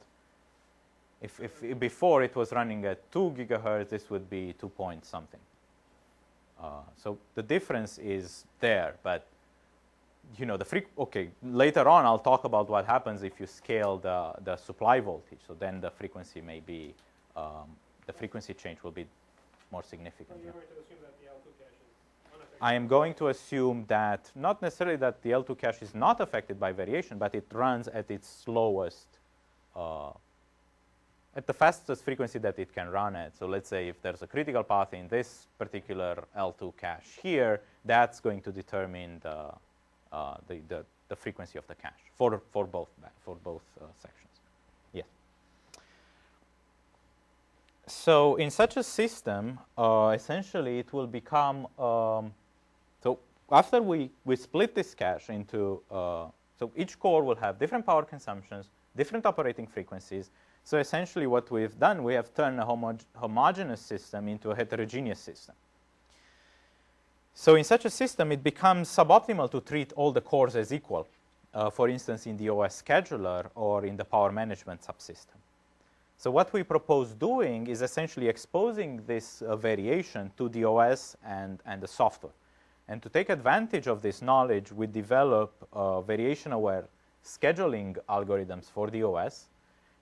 [SPEAKER 3] if before it was running at 2 gigahertz, this would be 2 point something. So the difference is there, but you know, okay, later on I'll talk about what happens if you scale the supply voltage. So then the frequency may be, the frequency change will be more significant.
[SPEAKER 2] So you're going to assume that the L2 cache is unaffected?
[SPEAKER 3] I am going to assume that, not necessarily that the L2 cache is not affected by variation, but it runs at its slowest, at the fastest frequency that it can run at. So let's say if there's a critical path in this particular L2 cache here, that's going to determine the frequency of the cache for both sections. Yes. So in such a system, essentially it will become, so after we split this cache into, so each core will have different power consumptions, different operating frequencies. So essentially what we've done, we have turned a homogeneous system into a heterogeneous system. So in such a system, it becomes suboptimal to treat all the cores as equal, for instance, in the OS scheduler or in the power management subsystem. So what we propose doing is essentially exposing this variation to the OS and the software. And to take advantage of this knowledge, we develop variation-aware scheduling algorithms for the OS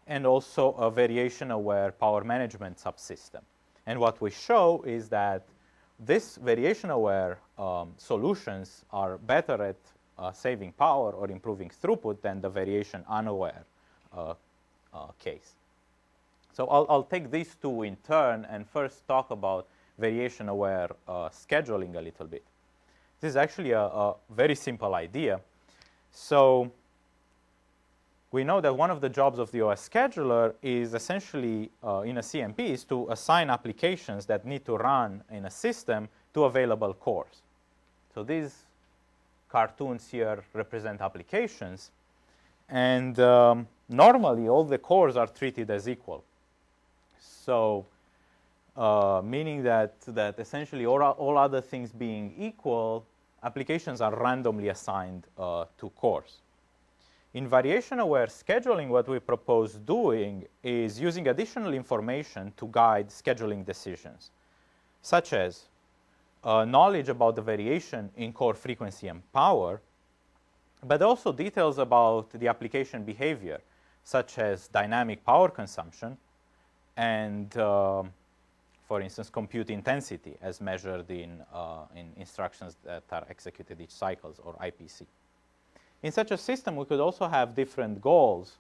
[SPEAKER 3] and also a variation-aware power management subsystem. And what we show is that this variation-aware solutions are better at saving power or improving throughput than the variation-unaware case. So I'll take these two in turn and first talk about variation-aware scheduling a little bit. This is actually a very simple idea. So we know that one of the jobs of the OS scheduler is essentially in a CMP is to assign applications that need to run in a system to available cores. So these cartoons here represent applications. And normally, all the cores are treated as equal. So meaning that essentially all other things being equal, applications are randomly assigned to cores. In variation-aware scheduling, what we propose doing is using additional information to guide scheduling decisions, such as knowledge about the variation in core frequency and power, but also details about the application behavior, such as dynamic power consumption and, for instance, compute intensity as measured in instructions that are executed each cycles, or IPC. In such a system, we could also have different goals.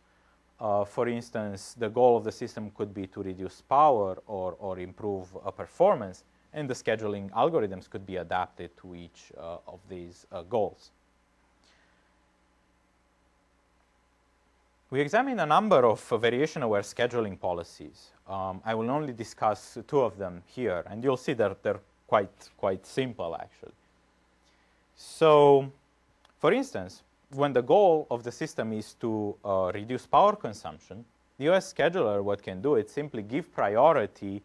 [SPEAKER 3] For instance, the goal of the system could be to reduce power or improve performance, and the scheduling algorithms could be adapted to each of these goals. We examine a number of variation-aware scheduling policies. I will only discuss two of them here, and you'll see that they're quite simple, actually. So For instance, when the goal of the system is to reduce power consumption, the OS scheduler, what can do, is simply give priority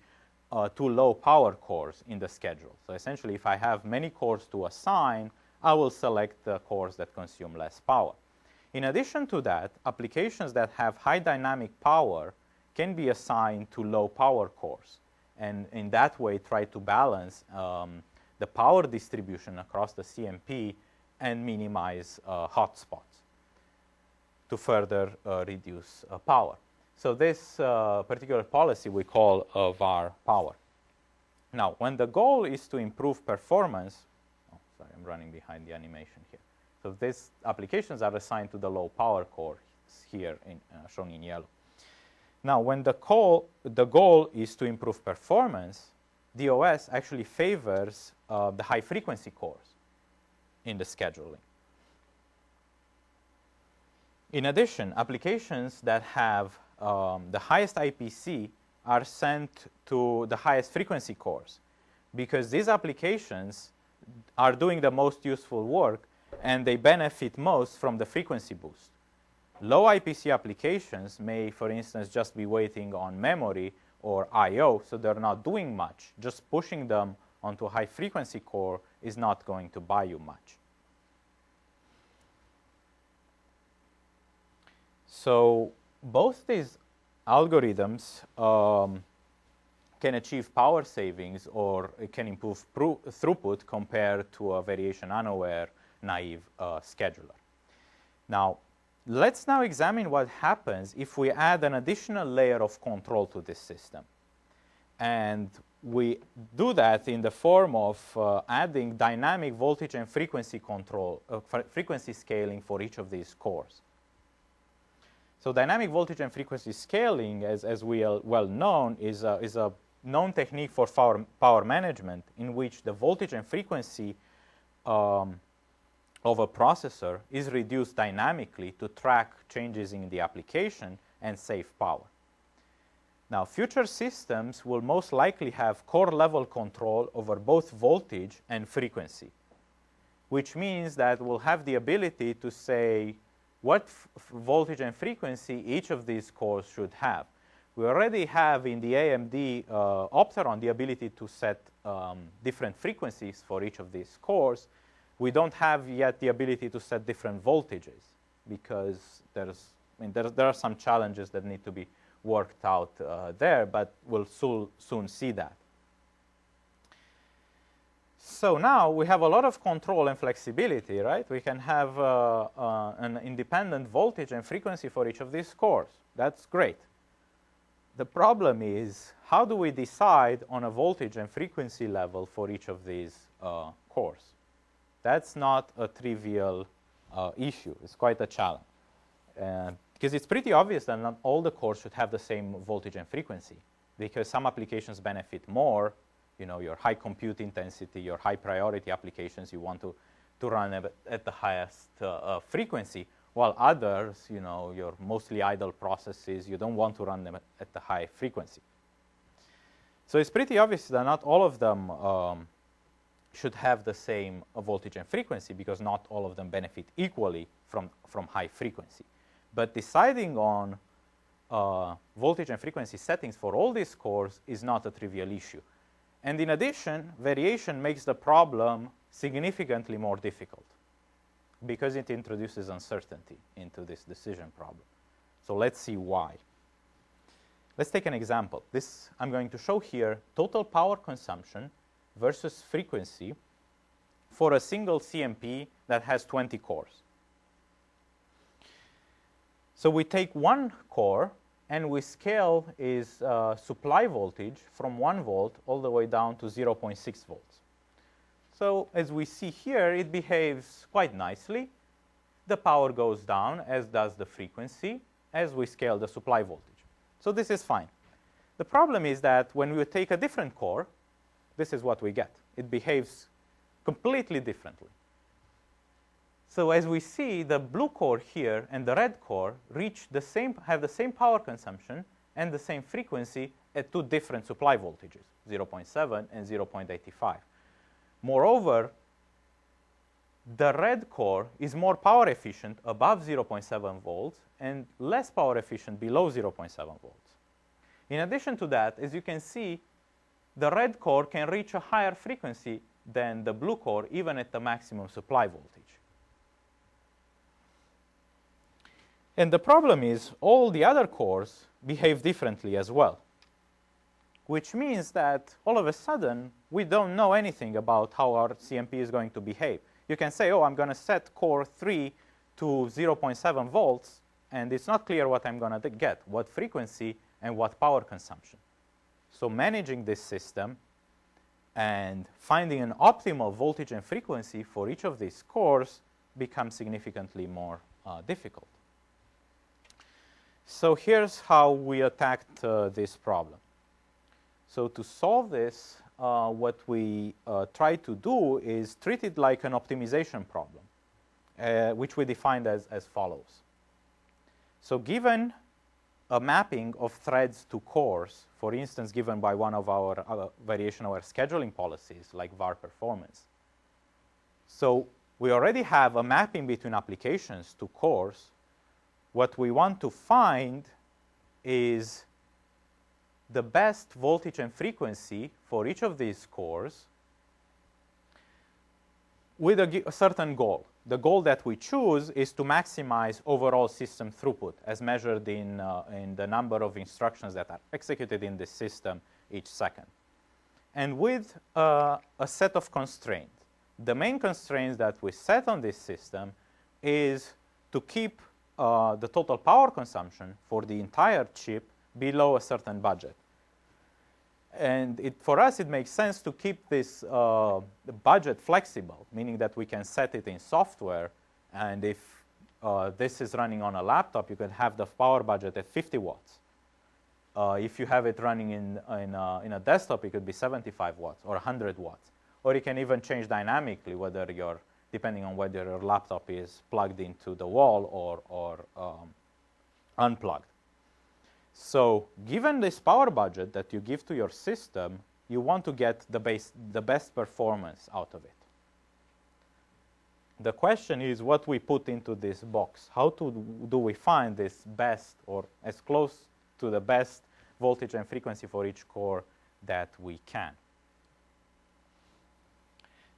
[SPEAKER 3] to low power cores in the schedule. So essentially, if I have many cores to assign, I will select the cores that consume less power. In addition to that, applications that have high dynamic power can be assigned to low power cores, and in that way try to balance the power distribution across the CMP and minimize hotspots to further reduce power. So this particular policy we call var power. Now, when the goal is to improve performance, oh, sorry, I'm running behind the animation here. So these applications are assigned to the low power cores here, shown in yellow. Now, when the goal is to improve performance, the OS actually favors the high frequency cores in the scheduling. In addition, applications that have the highest IPC are sent to the highest frequency cores, because these applications are doing the most useful work and they benefit most from the frequency boost. Low IPC applications may, for instance, just be waiting on memory or I/O, so they're not doing much. Just pushing them onto a high frequency core is not going to buy you much. So both these algorithms can achieve power savings, or it can improve throughput compared to a variation unaware naive scheduler. Now, let's now examine what happens if we add an additional layer of control to this system. And we do that in the form of adding dynamic voltage and frequency control, frequency scaling for each of these cores. So dynamic voltage and frequency scaling, as we are well known, is a known technique for power management, in which the voltage and frequency of a processor is reduced dynamically to track changes in the application and save power. Now, future systems will most likely have core-level control over both voltage and frequency, which means that we'll have the ability to say what voltage and frequency each of these cores should have. We already have in the AMD Opteron the ability to set different frequencies for each of these cores. We don't have yet the ability to set different voltages, because there are some challenges that need to be worked out there, but we'll soon see that. So now we have a lot of control and flexibility, right? We can have an independent voltage and frequency for each of these cores. That's great. The problem is, how do we decide on a voltage and frequency level for each of these cores? That's not a trivial issue. It's quite a challenge. Because it's pretty obvious that not all the cores should have the same voltage and frequency, because some applications benefit more. You know, your high compute intensity, your high priority applications, you want to run at the highest frequency, while others, you know, your mostly idle processes, you don't want to run them at the high frequency. So it's pretty obvious that not all of them should have the same voltage and frequency, because not all of them benefit equally from high frequency. But deciding on voltage and frequency settings for all these cores is not a trivial issue. And in addition, variation makes the problem significantly more difficult, because it introduces uncertainty into this decision problem. So let's see why. Let's take an example. This I'm going to show here total power consumption versus frequency for a single CMP that has 20 cores. So we take one core and we scale its supply voltage from 1 volt all the way down to 0.6 volts. So as we see here, it behaves quite nicely. The power goes down, as does the frequency, as we scale the supply voltage. So this is fine. The problem is that when we take a different core, this is what we get. It behaves completely differently. So as we see, the blue core here and the red core have the same power consumption and the same frequency at two different supply voltages, 0.7 and 0.85. Moreover, the red core is more power efficient above 0.7 volts and less power efficient below 0.7 volts. In addition to that, as you can see, the red core can reach a higher frequency than the blue core, even at the maximum supply voltage. And the problem is all the other cores behave differently as well, which means that all of a sudden we don't know anything about how our CMP is going to behave. You can say, oh, I'm going to set core 3 to 0.7 volts, and it's not clear what I'm going to get, what frequency and what power consumption. So managing this system and finding an optimal voltage and frequency for each of these cores becomes significantly more difficult. So here's how we attacked this problem. So to solve this, what we try to do is treat it like an optimization problem, which we defined as follows. So given a mapping of threads to cores, for instance, given by one of our variation of our scheduling policies, like var performance. So we already have a mapping between applications to cores. What we want to find is the best voltage and frequency for each of these cores with a certain goal. The goal that we choose is to maximize overall system throughput as measured in the number of instructions that are executed in this system each second. And with a set of constraints. The main constraints that we set on this system is to keep the total power consumption for the entire chip below a certain budget. And for us, it makes sense to keep this budget flexible, meaning that we can set it in software. And if this is running on a laptop, you can have the power budget at 50 watts. If you have it running in a desktop, it could be 75 watts or 100 watts. Or you can even change dynamically, depending on whether your laptop is plugged into the wall or unplugged. So given this power budget that you give to your system, you want to get the best performance out of it. The question is what we put into this box. How do we find this best or as close to the best voltage and frequency for each core that we can?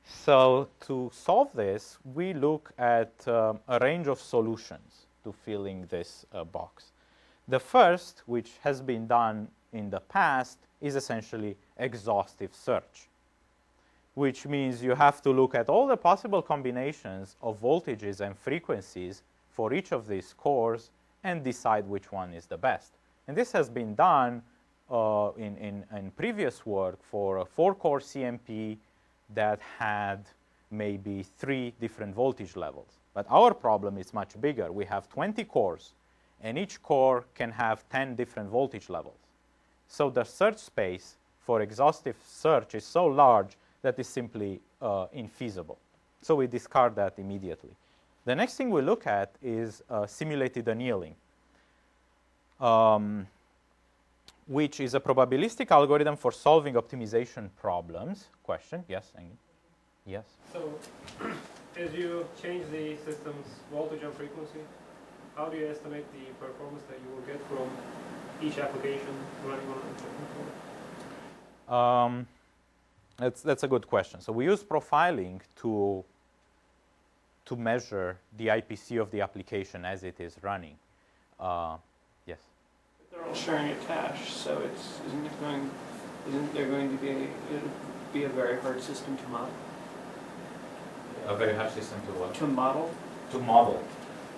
[SPEAKER 3] So to solve this, we look at a range of solutions to filling this box. The first, which has been done in the past, is essentially exhaustive search, which means you have to look at all the possible combinations of voltages and frequencies for each of these cores and decide which one is the best. And this has been done in previous work for a 4-core CMP that had maybe 3 different voltage levels. But our problem is much bigger. We have 20 cores, and each core can have 10 different voltage levels. So the search space for exhaustive search is so large that it's simply infeasible. So we discard that immediately. The next thing we look at is simulated annealing, which is a probabilistic algorithm for solving optimization problems. Question? Yes, Engin? Yes?
[SPEAKER 2] So as you change the system's voltage and frequency, how do you estimate the performance that you will get from each application running on a certain core?
[SPEAKER 3] That's a good question. So we use profiling to measure the IPC of the application as it is running. Yes?
[SPEAKER 8] They're all sharing a cache, so isn't there going to be a very hard system to model?
[SPEAKER 3] A very hard system to what?
[SPEAKER 8] To model?
[SPEAKER 3] To model.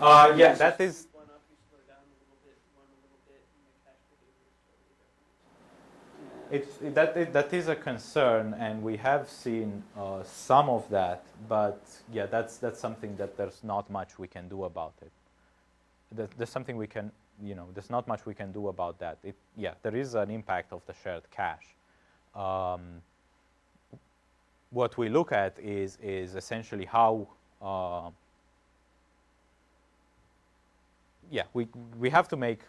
[SPEAKER 3] Yeah, that is.
[SPEAKER 8] One up, you slow down a little bit, one a little bit, and the cache behavior is totally different.
[SPEAKER 3] That is a concern, and we have seen some of that. But yeah, that's something that there's not much we can do about it. There's something we can, there's not much we can do about that. Yeah, there is an impact of the shared cache. What we look at is essentially how. Yeah, we have to make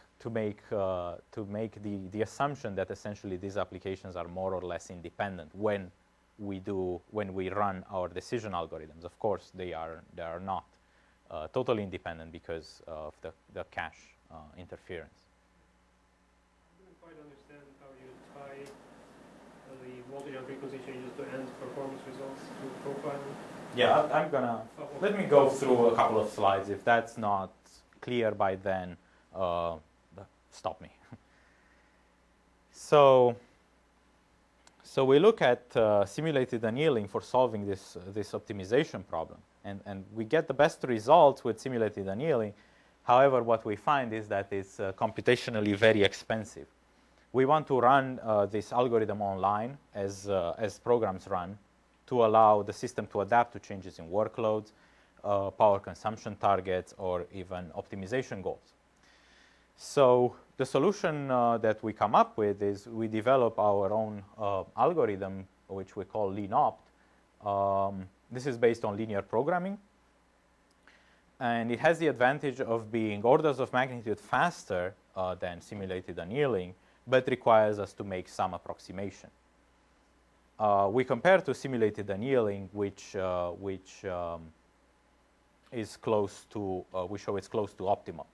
[SPEAKER 3] the assumption that essentially these applications are more or less independent when we do when we run our decision algorithms. Of course, they are not totally independent because of the cache interference.
[SPEAKER 2] I didn't quite understand how you tie the voltage and frequency changes to end performance results to profiling.
[SPEAKER 3] Yeah, I'm gonna, let me go through a couple of slides. If that's not clear by then, stop me. So we look at simulated annealing for solving this optimization problem. And we get the best results with simulated annealing. However, what we find is that it's computationally very expensive. We want to run this algorithm online as programs run to allow the system to adapt to changes in workloads, power consumption targets, or even optimization goals. So the solution that we come up with is we develop our own algorithm, which we call LeanOpt. This is based on linear programming. And it has the advantage of being orders of magnitude faster than simulated annealing, but requires us to make some approximation. We compare to simulated annealing, which is close to, we show it's close to optimal.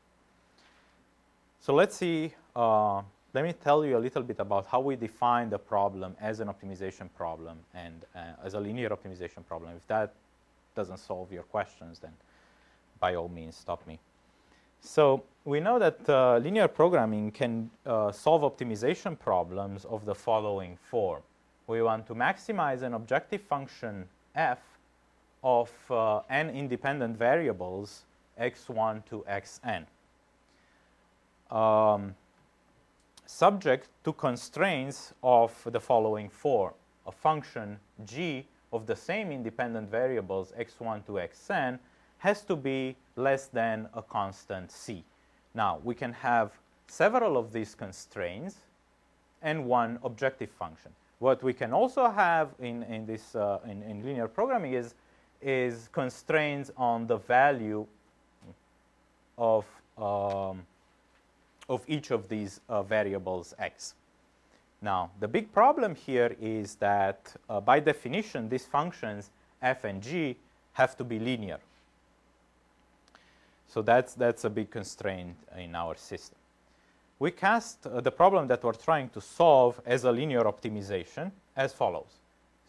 [SPEAKER 3] So let's see, let me tell you a little bit about how we define the problem as an optimization problem and as a linear optimization problem. If that doesn't solve your questions, then by all means, stop me. So we know that linear programming can solve optimization problems of the following form. We want to maximize an objective function f of n independent variables x1 to xn. Subject to constraints of the following form. A function g of the same independent variables x1 to xn has to be less than a constant c. Now, we can have several of these constraints and one objective function. What we can also have in linear programming is constraints on the value of each of these variables x. Now, the big problem here is that by definition, these functions f and g have to be linear. So that's a big constraint in our system. We cast the problem that we're trying to solve as a linear optimization as follows.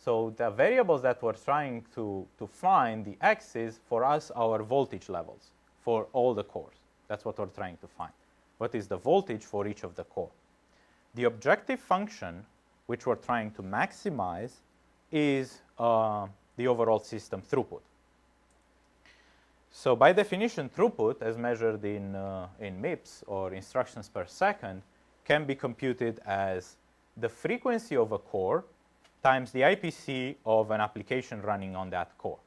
[SPEAKER 3] So the variables that we're trying to find, the x's, for us, our voltage levels for all the cores. That's what we're trying to find. What is the voltage for each of the core? The objective function, which we're trying to maximize, is the overall system throughput. So by definition, throughput, as measured in MIPS, or instructions per second, can be computed as the frequency of a core times the IPC of an application running on that core.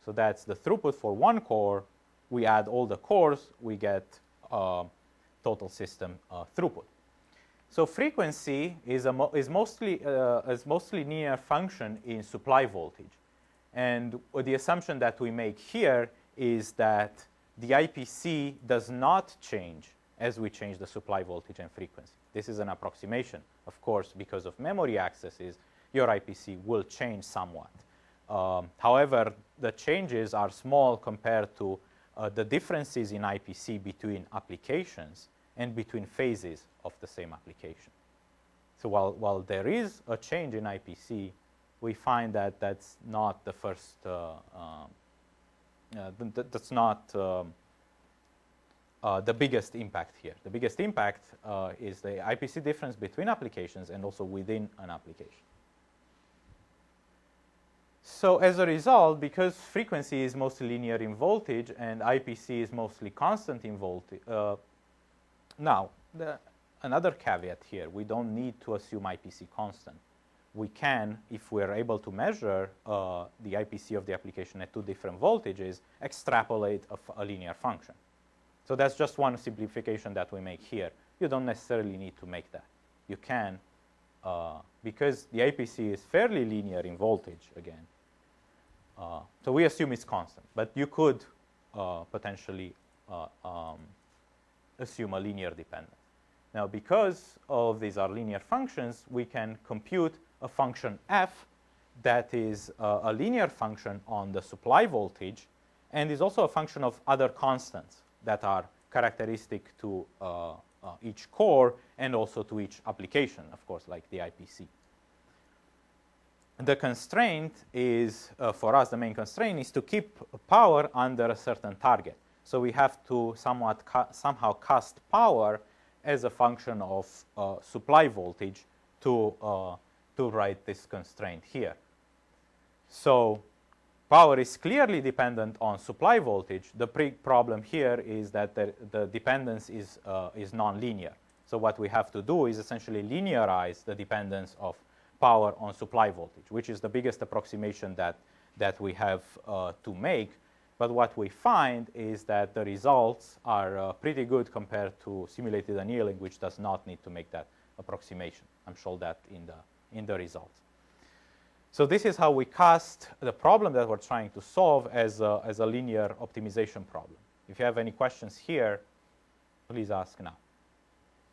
[SPEAKER 3] So that's the throughput for one core. We add all the cores, we get total system throughput. So frequency is mostly linear function in supply voltage. And the assumption that we make here is that the IPC does not change as we change the supply voltage and frequency. This is an approximation. Of course, because of memory accesses, your IPC will change somewhat. However, the changes are small compared to the differences in IPC between applications and between phases of the same application. So while there is a change in IPC, we find that that's not the first, that's not the biggest impact here. The biggest impact is the IPC difference between applications and also within an application. So as a result, because frequency is mostly linear in voltage and IPC is mostly constant in voltage, now, another caveat here, we don't need to assume IPC constant. We can, if we're able to measure the IPC of the application at two different voltages, extrapolate a linear function. So that's just one simplification that we make here. You don't necessarily need to make that. You can, because the IPC is fairly linear in voltage, again. So we assume it's constant. But you could potentially assume a linear dependence. Now, because all of these are linear functions, we can compute a function f that is a linear function on the supply voltage and is also a function of other constants that are characteristic to each core and also to each application, of course, like the IPC. The constraint is, for us, the main constraint is to keep power under a certain target. So we have to somehow cast power as a function of supply voltage to write this constraint here. So power is clearly dependent on supply voltage. The problem here is that the dependence is nonlinear. So what we have to do is essentially linearize the dependence of power on supply voltage, which is the biggest approximation that we have to make. But what we find is that the results are pretty good compared to simulated annealing, which does not need to make that approximation. I'm sure that in the results. So this is how we cast the problem that we're trying to solve as a linear optimization problem. If you have any questions here, please ask now.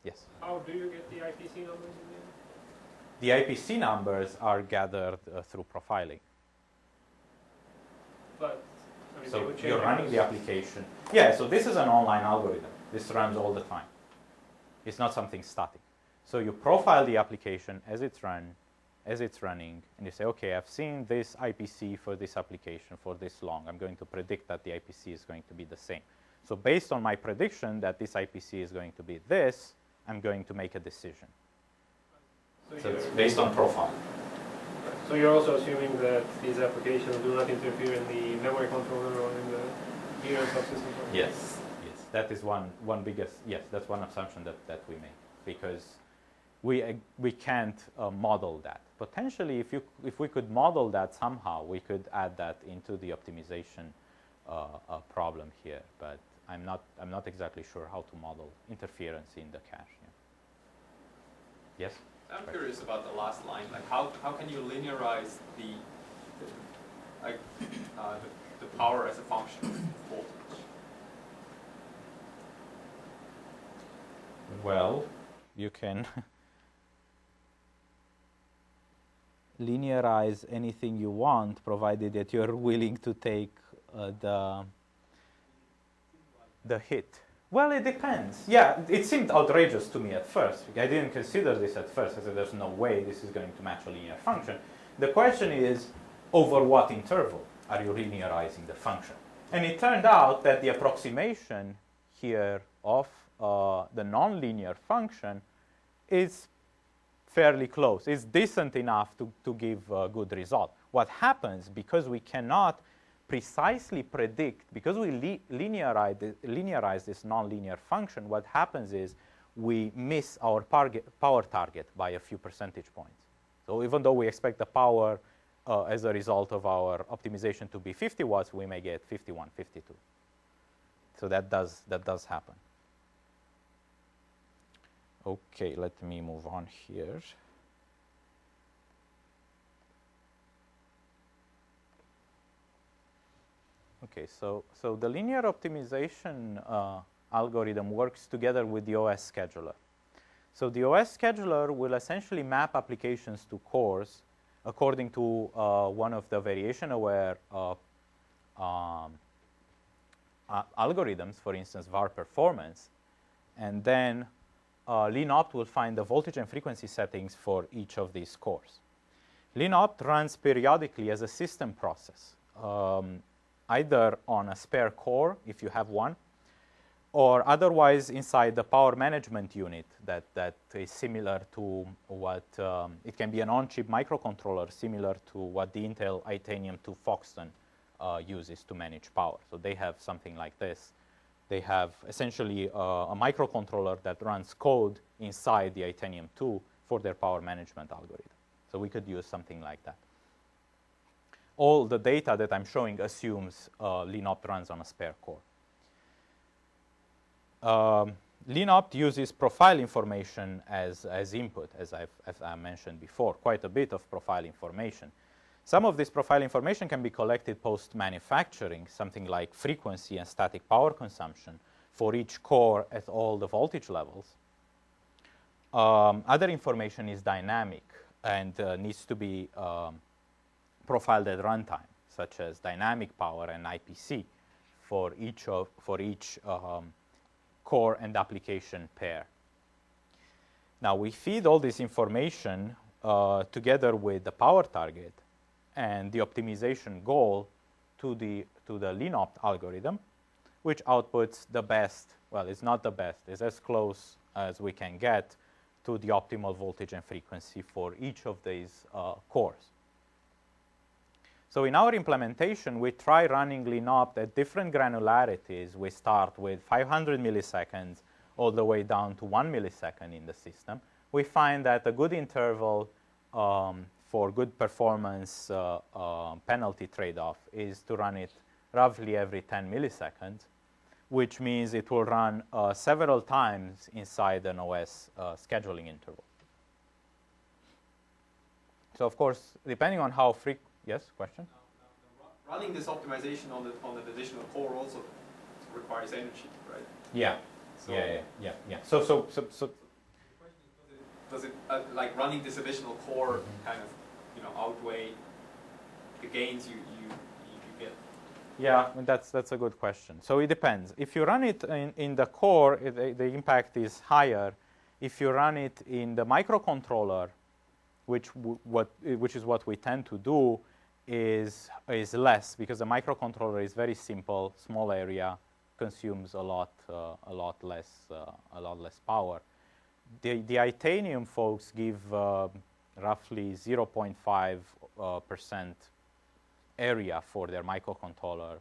[SPEAKER 3] Yes?
[SPEAKER 2] How do you get the IPC numbers in the end?
[SPEAKER 3] The IPC numbers are gathered through profiling.
[SPEAKER 2] But I mean,
[SPEAKER 3] So you're running the application. Yeah, so this is an online algorithm. This runs all the time. It's not something static. So you profile the application as it's running, and you say, okay, I've seen this IPC for this application for this long. I'm going to predict that the IPC is going to be the same. So based on my prediction that this IPC is going to be this, I'm going to make a decision. So it's based on profile.
[SPEAKER 2] So you're also assuming that these applications do not interfere in the memory controller or in the DRAM subsystem?
[SPEAKER 3] Yes. Yes. That is that's one assumption that we make, because we can't model that. Potentially, if we could model that somehow, we could add that into the optimization problem here. But I'm not exactly sure how to model interference in the cache. Yeah. Yes.
[SPEAKER 6] I'm curious about the last line. Like, how can you linearize the power as a function of voltage?
[SPEAKER 3] Well, you can linearize anything you want, provided that you're willing to take the hit. Well, it depends. Yeah, it seemed outrageous to me at first. I didn't consider this at first. I said, there's no way this is going to match a linear function. The question is, over what interval are you linearizing the function? And it turned out that the approximation here of the nonlinear function is fairly close. It's decent enough to give a good result. What happens, because we cannot precisely predict, because we linearize this nonlinear function, what happens is we miss our power target by a few percentage points. So even though we expect the power as a result of our optimization to be 50 watts, we may get 51, 52. So that does happen. Okay, let me move on here. Okay, so the linear optimization algorithm works together with the OS scheduler. So the OS scheduler will essentially map applications to cores according to one of the variation-aware algorithms, for instance, var performance, and then LeanOpt will find the voltage and frequency settings for each of these cores. LeanOpt runs periodically as a system process, either on a spare core, if you have one, or otherwise inside the power management unit that is similar to what, it can be an on-chip microcontroller similar to what the Intel Itanium 2 Foxton uses to manage power. So they have something like this. They have essentially a microcontroller that runs code inside the Itanium 2 for their power management algorithm. So we could use something like that. All the data that I'm showing assumes LeanOpt runs on a spare core. LeanOpt uses profile information as input, as I mentioned before, quite a bit of profile information. Some of this profile information can be collected post-manufacturing, something like frequency and static power consumption for each core at all the voltage levels. Other information is dynamic and needs to be profiled at runtime, such as dynamic power and IPC for each core and application pair. Now we feed all this information together with the power target and the optimization goal to the LeanOpt algorithm, which outputs the best. Well, it's not the best. It's as close as we can get to the optimal voltage and frequency for each of these cores. So in our implementation, we try running LeanOpt at different granularities. We start with 500 milliseconds all the way down to 1 millisecond in the system. We find that a good interval for good performance penalty trade-off is to run it roughly every 10 milliseconds, which means it will run several times inside an OS scheduling interval. So of course, depending on how frequent, yes, question?
[SPEAKER 6] Running this optimization on an additional core also requires energy, right?
[SPEAKER 3] Yeah.
[SPEAKER 6] So
[SPEAKER 3] Yeah. So
[SPEAKER 6] the question is, does it like running this additional core kind of outweigh the gains you get?
[SPEAKER 3] Yeah, that's a good question. So it depends. If you run it in the core, the impact is higher. If you run it in the microcontroller, which is what we tend to do, is less, because the microcontroller is very simple, small area, consumes a lot less power. The Itanium folks give roughly 0.5% area for their microcontroller.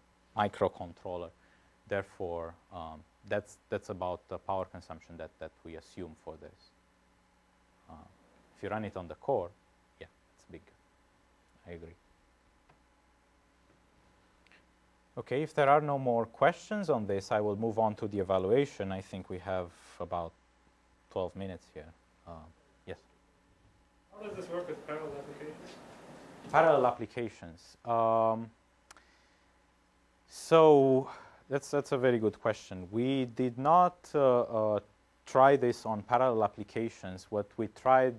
[SPEAKER 3] Therefore, that's about the power consumption that we assume for this. If you run it on the core, yeah, it's big. I agree. Okay, if there are no more questions on this, I will move on to the evaluation. I think we have about 12 minutes here. Yes?
[SPEAKER 2] How does this work with parallel applications?
[SPEAKER 3] Parallel applications. So that's a very good question. We did not try this on parallel applications. What we tried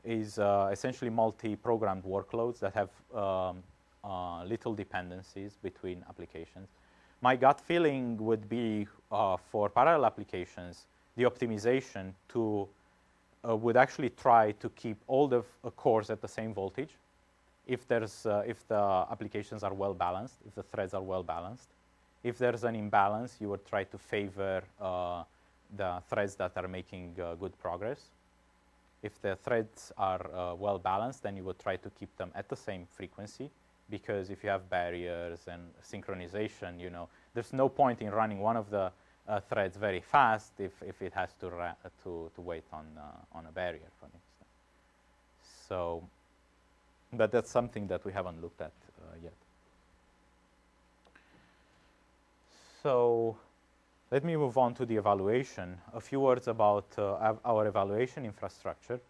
[SPEAKER 3] is essentially multi-programmed workloads that have little dependencies between applications. My gut feeling would be for parallel applications, the optimization would actually try to keep all the cores at the same voltage. If the applications are well balanced, if the threads are well balanced. If there's an imbalance, you would try to favor the threads that are making good progress. If the threads are well balanced, then you would try to keep them at the same frequency, because if you have barriers and synchronization, there's no point in running one of the threads very fast if it has to wait on a barrier, for instance. So, but that's something that we haven't looked at yet. So, let me move on to the evaluation. A few words about our evaluation infrastructure.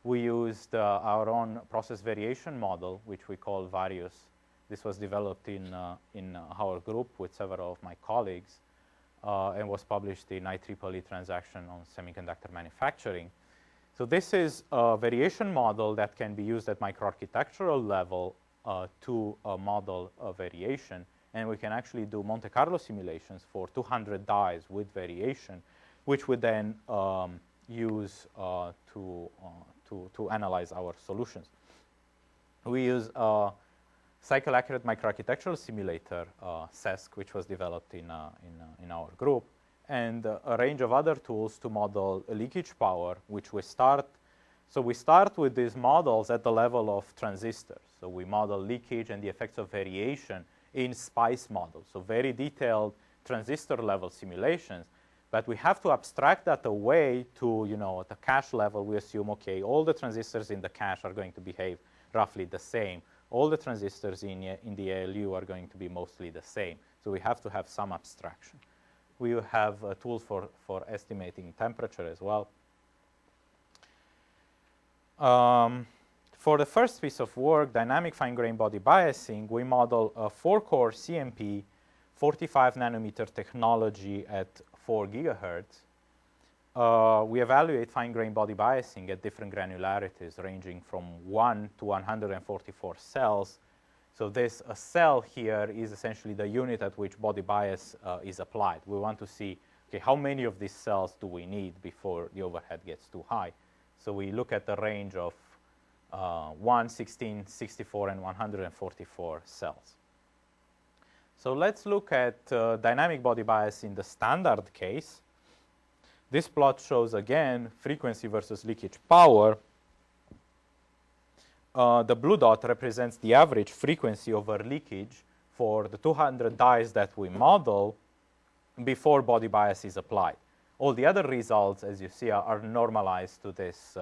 [SPEAKER 3] We used our own process variation model, which we call Varius. This was developed in our group with several of my colleagues and was published in IEEE Transaction on Semiconductor Manufacturing. So this is a variation model that can be used at microarchitectural level to model a variation. And we can actually do Monte Carlo simulations for 200 dies with variation, which we then use to analyze our solutions. We use a cycle-accurate microarchitectural simulator, CESC, which was developed in our group, and a range of other tools to model leakage power, which we start. So we start with these models at the level of transistors. So we model leakage and the effects of variation in SPICE models, so very detailed transistor-level simulations. But we have to abstract that away to, at the cache level, we assume, okay, all the transistors in the cache are going to behave roughly the same. All the transistors in the ALU are going to be mostly the same. So we have to have some abstraction. We have tools for estimating temperature as well. For the first piece of work, dynamic fine-grained body biasing, we model a 4-core CMP 45 nanometer technology at 4 gigahertz. we evaluate fine-grained body biasing at different granularities ranging from 1 to 144 cells. So this cell here is essentially the unit at which body bias is applied. We want to see, okay, how many of these cells do we need before the overhead gets too high? So we look at the range of 1, 16, 64, and 144 cells. So let's look at dynamic body bias in the standard case. This plot shows, again, frequency versus leakage power. The blue dot represents the average frequency over leakage for the 200 dies that we model before body bias is applied. All the other results, as you see, are normalized to this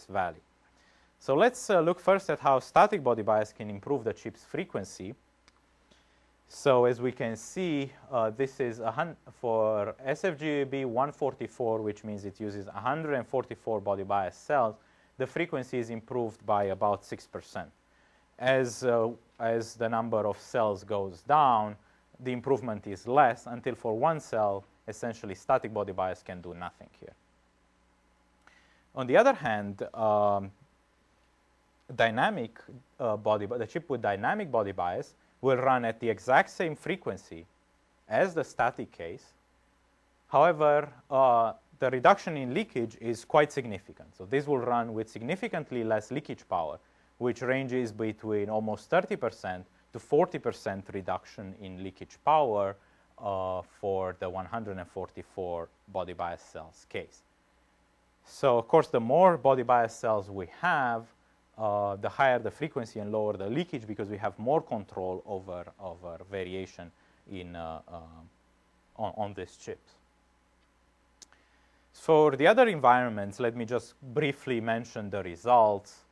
[SPEAKER 3] value. So let's look first at how static body bias can improve the chip's frequency. So as we can see, this is for SFGBB 144, which means it uses 144 body bias cells. The frequency is improved by about 6%. As the number of cells goes down, the improvement is less until for one cell, essentially static body bias can do nothing here. On the other hand, the chip with dynamic body bias will run at the exact same frequency as the static case. However, the reduction in leakage is quite significant. So this will run with significantly less leakage power, which ranges between almost 30% to 40% reduction in leakage power for the 144 body bias cells case. So of course, the more body bias cells we have, the higher the frequency and lower the leakage, because we have more control over variation on these chips. For the other environments, let me just briefly mention the results.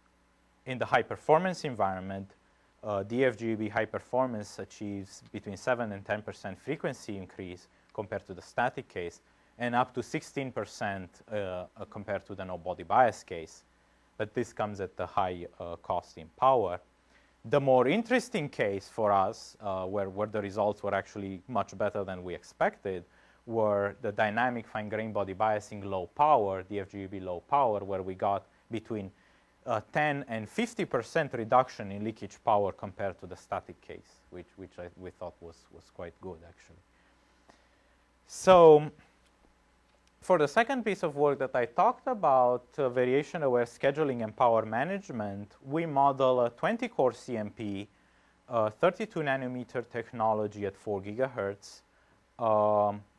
[SPEAKER 3] In the high-performance environment, D-FGBB high performance achieves between 7 and 10% frequency increase compared to the static case, and up to 16% compared to the no body bias case. But this comes at the high cost in power. The more interesting case for us, where the results were actually much better than we expected, were the dynamic fine-grained body biasing low power, D-FGBB low power, where we got between 10 and 50% reduction in leakage power compared to the static case, which we thought was quite good, actually. So for the second piece of work that I talked about, variation-aware scheduling and power management, we model a 20-core CMP, 32-nanometer technology at 4 gigahertz.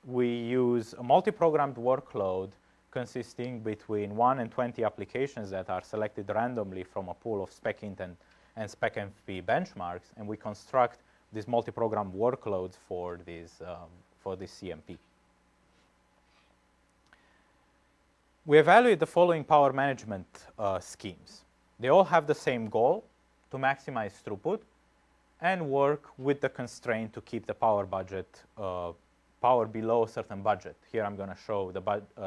[SPEAKER 3] We use a multi-programmed workload consisting between 1 and 20 applications that are selected randomly from a pool of SpecInt and SpecMP benchmarks, and we construct these multi-programmed workloads for this CMP. We evaluate the following power management schemes. They all have the same goal, to maximize throughput and work with the constraint to keep the power budget power below a certain budget. Here I'm going to show the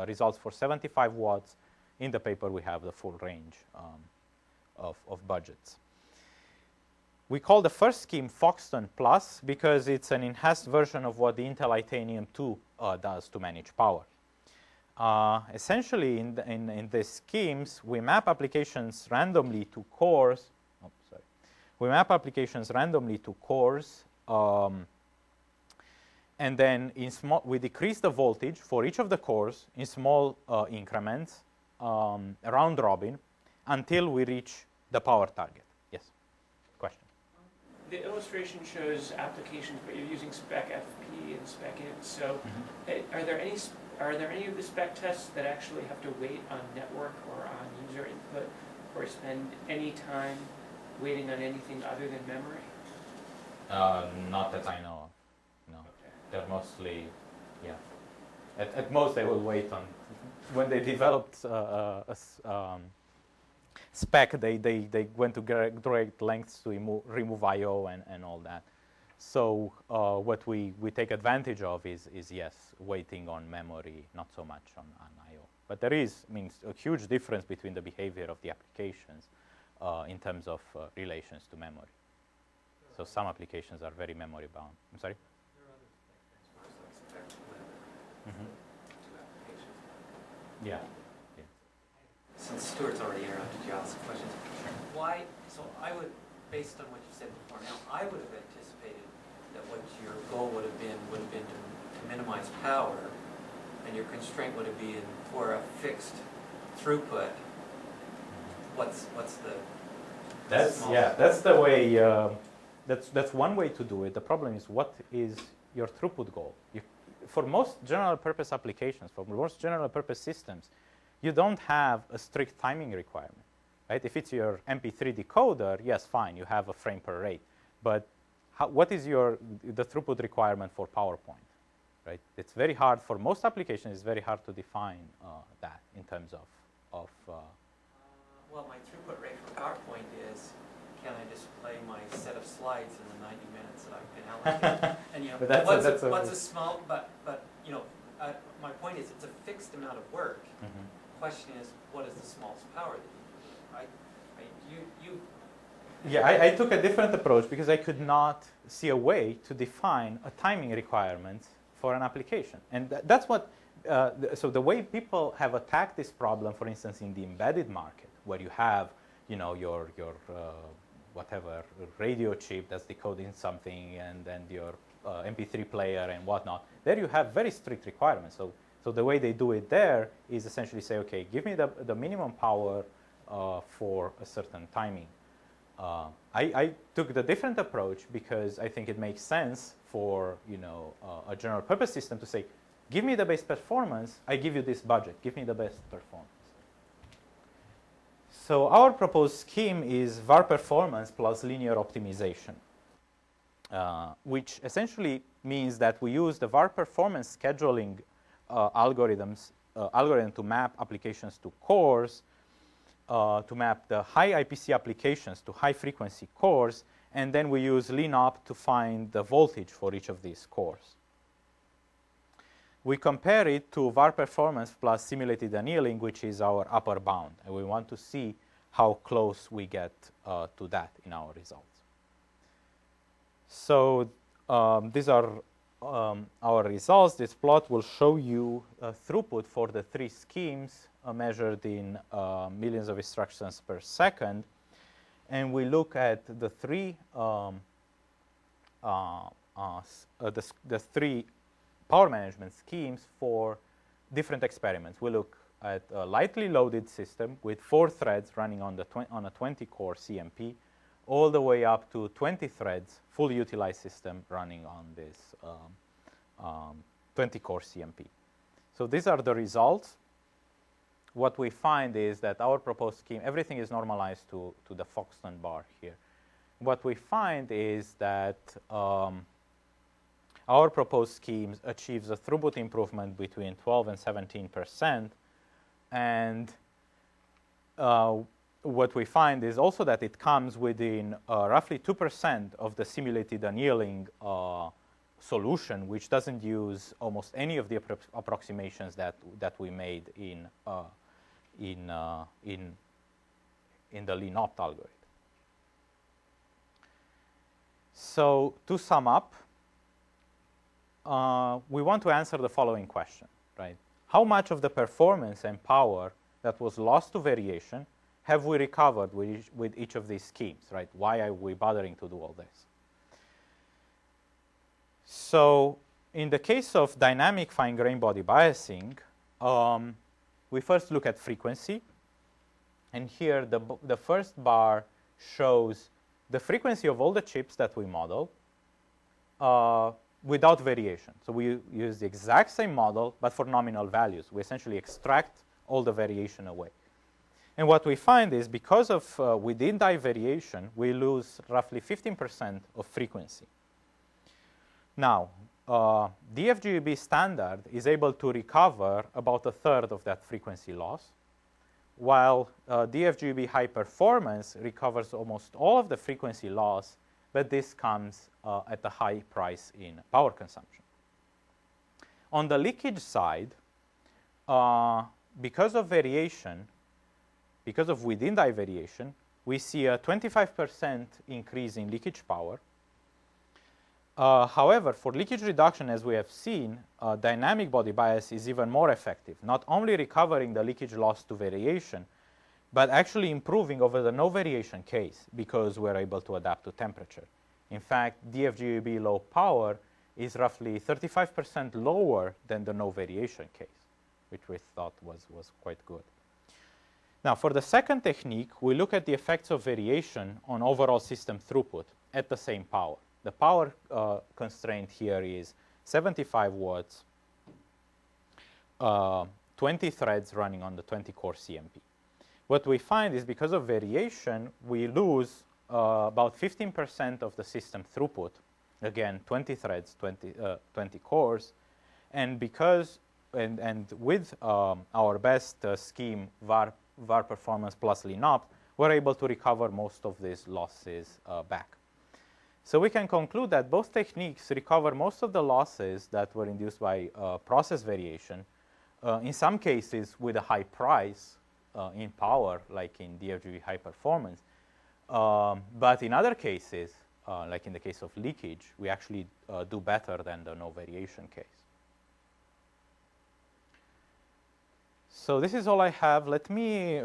[SPEAKER 3] results for 75 watts. In the paper, we have the full range of budgets. We call the first scheme Foxton Plus because it's an enhanced version of what the Intel Itanium 2 does to manage power. Essentially, in these schemes, we map applications randomly to cores. We map applications randomly to cores. And then we decrease the voltage for each of the cores in small increments, round robin, until we reach the power target. Yes? Question?
[SPEAKER 8] The illustration shows applications, but you're using SpecFP and SpecInt. So are there any of the spec tests that actually have to wait on network or on user input, or spend any time waiting on anything other than memory?
[SPEAKER 3] Not that I know of. No. Okay. They're mostly, yeah. At most, they will wait on. When they developed spec, they went to great lengths to remove I/O and all that. So what we take advantage of is yes, waiting on memory, not so much on I/O. But there is, a huge difference between the behavior of the applications in terms of relations to memory. So some applications are very memory bound. I'm sorry?
[SPEAKER 9] There are other spec benchmarks like spec limit to applications.
[SPEAKER 3] Yeah.
[SPEAKER 9] Since Stuart's already interrupted you, I'll ask questions. Why, so I would, based on what you said before now, I would have anticipated that what your goal would have been to minimize power, and your constraint would have been for a fixed throughput. What's the
[SPEAKER 3] That's the way. That's one way to do it. The problem is, what is your throughput goal? For most general purpose applications, for most general purpose systems, you don't have a strict timing requirement, right? If it's your MP3 decoder, yes, fine, you have a frame per rate. But what is the throughput requirement for PowerPoint, right? It's very hard for most applications. It's very hard to define that in terms of.
[SPEAKER 9] Well, my throughput rate for PowerPoint is, can I display my set of slides in the 90 minutes that I've been allocated? And you know,
[SPEAKER 3] but
[SPEAKER 9] what's a small, but you know, my point is, it's a fixed amount of work.
[SPEAKER 3] Mm-hmm.
[SPEAKER 9] Question is, what is the smallest power that you
[SPEAKER 3] Yeah, I took a different approach because I could not see a way to define a timing requirement for an application. And that's what, so the way people have attacked this problem, for instance, in the embedded market, where you have, you know, your whatever radio chip that's decoding something, and then your MP3 player and whatnot, there you have very strict requirements. So the way they do it there is essentially say, okay, give me the minimum power for a certain timing. I took the different approach because I think it makes sense for, you know, a general purpose system to say, give me the best performance, I give you this budget, give me the best performance. So our proposed scheme is var performance plus linear optimization, which essentially means that we use the var performance scheduling algorithm to map applications to cores, to map the high IPC applications to high frequency cores, and then we use linop to find the voltage for each of these cores. We compare it to var performance plus simulated annealing, which is our upper bound, and we want to see how close we get to that in our results. So these are our results. This plot will show you throughput for the three schemes measured in millions of instructions per second. And we look at the three three power management schemes for different experiments. We look at a lightly loaded system with 4 threads running on a 20-core CMP, all the way up to 20 threads, fully utilized system running on this 20-core CMP. So these are the results. What we find is that our proposed scheme, everything is normalized to the Foxton bar here. What we find is that our proposed scheme achieves a throughput improvement between 12 and 17%. And what we find is also that it comes within roughly 2% of the simulated annealing solution, which doesn't use almost any of the approximations that we made in the linop algorithm. So to sum up, we want to answer the following question, right? How much of the performance and power that was lost to variation have we recovered with each of these schemes, right? Why are we bothering to do all this? So in the case of dynamic fine-grained body biasing, we first look at frequency. And here, the first bar shows the frequency of all the chips that we model without variation. So we use the exact same model, but for nominal values. We essentially extract all the variation away. And what we find is because of within die variation, we lose roughly 15% of frequency. Now, D-FGBB standard is able to recover about 1/3 of that frequency loss, while D-FGBB high performance recovers almost all of the frequency loss, but this comes at a high price in power consumption. On the leakage side, because of variation, because of within die variation, we see a 25% increase in leakage power. However, for leakage reduction, as we have seen, dynamic body bias is even more effective, not only recovering the leakage loss to variation, but actually improving over the no variation case because we're able to adapt to temperature. In fact, D-FGBB low power is roughly 35% lower than the no variation case, which we thought was quite good. Now, for the second technique, we look at the effects of variation on overall system throughput at the same power. The power constraint here is 75 watts, 20 threads running on the 20-core CMP. What we find is because of variation, we lose about 15% of the system throughput. Again, 20 threads, 20 cores. And because, and with our best scheme, var performance plus linop, we're able to recover most of these losses back. So we can conclude that both techniques recover most of the losses that were induced by process variation, in some cases with a high price in power, like in D-FGBB high performance. But in other cases, like in the case of leakage, we actually do better than the no variation case. So this is all I have. Let me,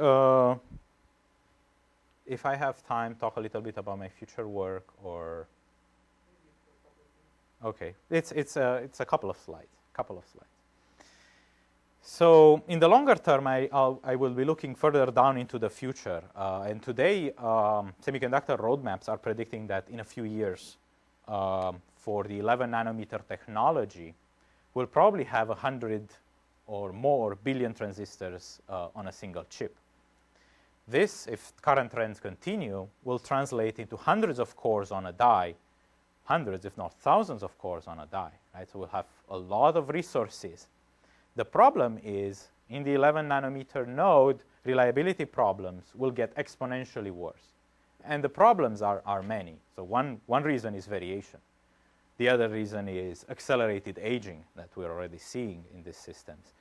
[SPEAKER 3] if I have time, talk a little bit about my future work, or okay, it's a couple of slides. So in the longer term, I will be looking further down into the future. And today, semiconductor roadmaps are predicting that in a few years, for the 11-nanometer technology, we'll probably have 100 or more billion transistors on a single chip. This, if current trends continue, will translate into hundreds of cores on a die, hundreds, if not thousands of cores on a die, right? So we'll have a lot of resources. The problem is, in the 11-nanometer node, reliability problems will get exponentially worse. And the problems are many. So one reason is variation. The other reason is accelerated aging that we're already seeing in these systems,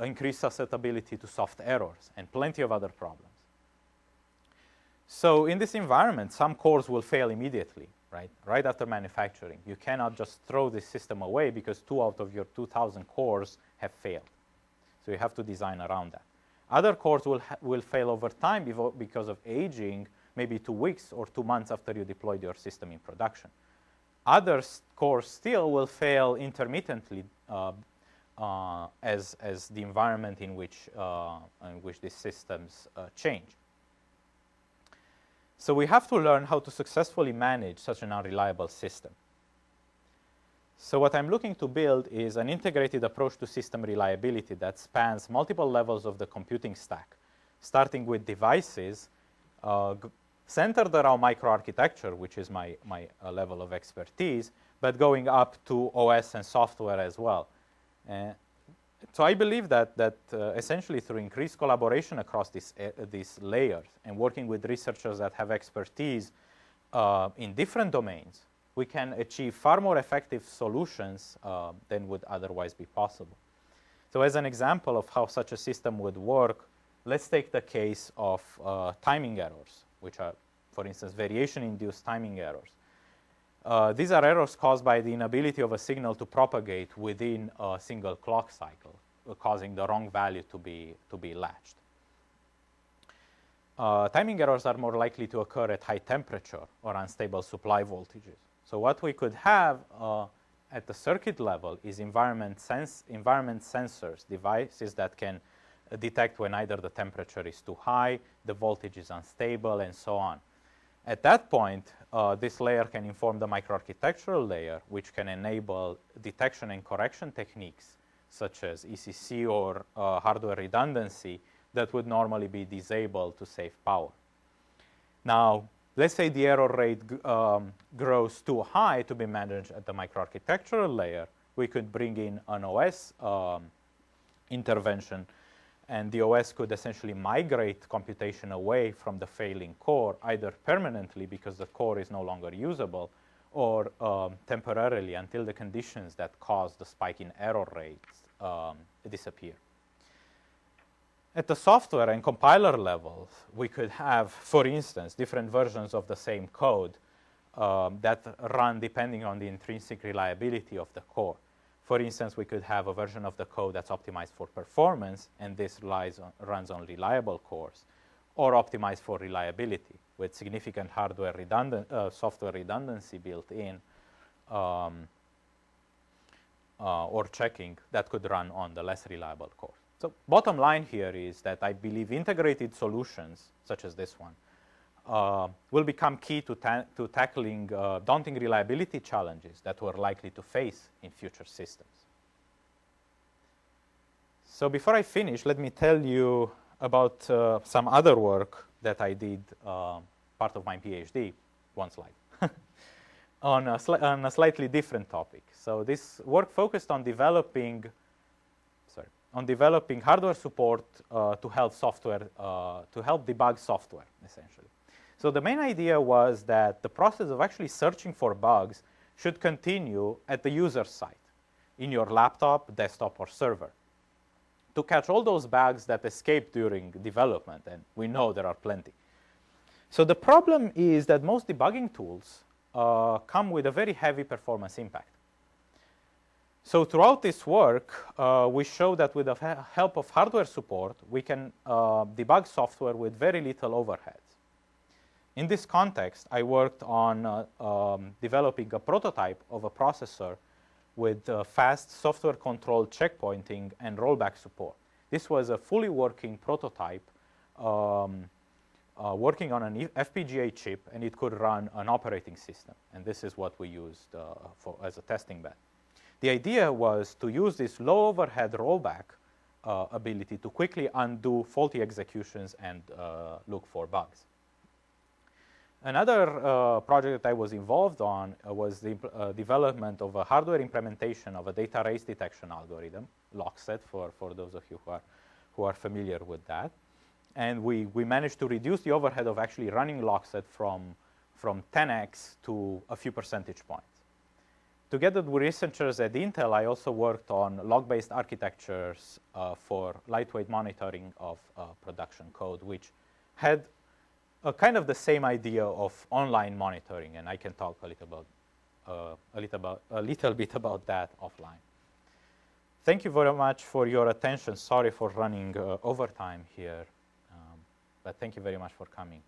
[SPEAKER 3] increased susceptibility to soft errors, and plenty of other problems. So in this environment, some cores will fail immediately, right after manufacturing. You cannot just throw this system away because 2 out of your 2,000 cores have failed. So you have to design around that. Other cores will fail over time because of aging, maybe 2 weeks or 2 months after you deployed your system in production. Other cores still will fail intermittently as the environment in which these systems change. So we have to learn how to successfully manage such an unreliable system. So what I'm looking to build is an integrated approach to system reliability that spans multiple levels of the computing stack, starting with devices centered around microarchitecture, which is my level of expertise, but going up to OS and software as well. So I believe that essentially through increased collaboration across these layers and working with researchers that have expertise in different domains, we can achieve far more effective solutions than would otherwise be possible. So as an example of how such a system would work, let's take the case of timing errors, which are, for instance, variation-induced timing errors. These are errors caused by the inability of a signal to propagate within a single clock cycle, causing the wrong value to be latched. Timing errors are more likely to occur at high temperature or unstable supply voltages. So what we could have at the circuit level is environment sensors, devices that can detect when either the temperature is too high, the voltage is unstable, and so on. At that point, this layer can inform the microarchitectural layer, which can enable detection and correction techniques, such as ECC or hardware redundancy, that would normally be disabled to save power. Now, let's say the error rate grows too high to be managed at the microarchitectural layer. We could bring in an OS intervention, and the OS could essentially migrate computation away from the failing core, either permanently because the core is no longer usable, or temporarily until the conditions that cause the spike in error rates disappear. At the software and compiler levels, we could have, for instance, different versions of the same code that run depending on the intrinsic reliability of the core. For instance, we could have a version of the code that's optimized for performance, and this runs on reliable cores, or optimized for reliability with significant software redundancy built in, or checking that could run on the less reliable core. So bottom line here is that I believe integrated solutions, such as this one, will become key to tackling daunting reliability challenges that we're likely to face in future systems. So before I finish, let me tell you about some other work that I did, part of my PhD, one slide, on a slightly different topic. So this work focused on developing hardware support to help debug software, essentially. So the main idea was that the process of actually searching for bugs should continue at the user site, in your laptop, desktop, or server, to catch all those bugs that escape during development, and we know there are plenty. So the problem is that most debugging tools come with a very heavy performance impact. So throughout this work, we show that with the help of hardware support, we can debug software with very little overheads. In this context, I worked on developing a prototype of a processor with fast software-controlled checkpointing and rollback support. This was a fully working prototype working on an FPGA chip, and it could run an operating system. And this is what we used as a testing bed. The idea was to use this low overhead rollback ability to quickly undo faulty executions and look for bugs. Another project that I was involved on was the development of a hardware implementation of a data race detection algorithm, Lockset, for those of you who are familiar with that. And we managed to reduce the overhead of actually running Lockset from 10x to a few percentage points. Together with researchers at Intel, I also worked on log-based architectures for lightweight monitoring of production code, which had a kind of the same idea of online monitoring, and I can talk a little bit about that offline. Thank you very much for your attention. Sorry for running overtime here, but thank you very much for coming.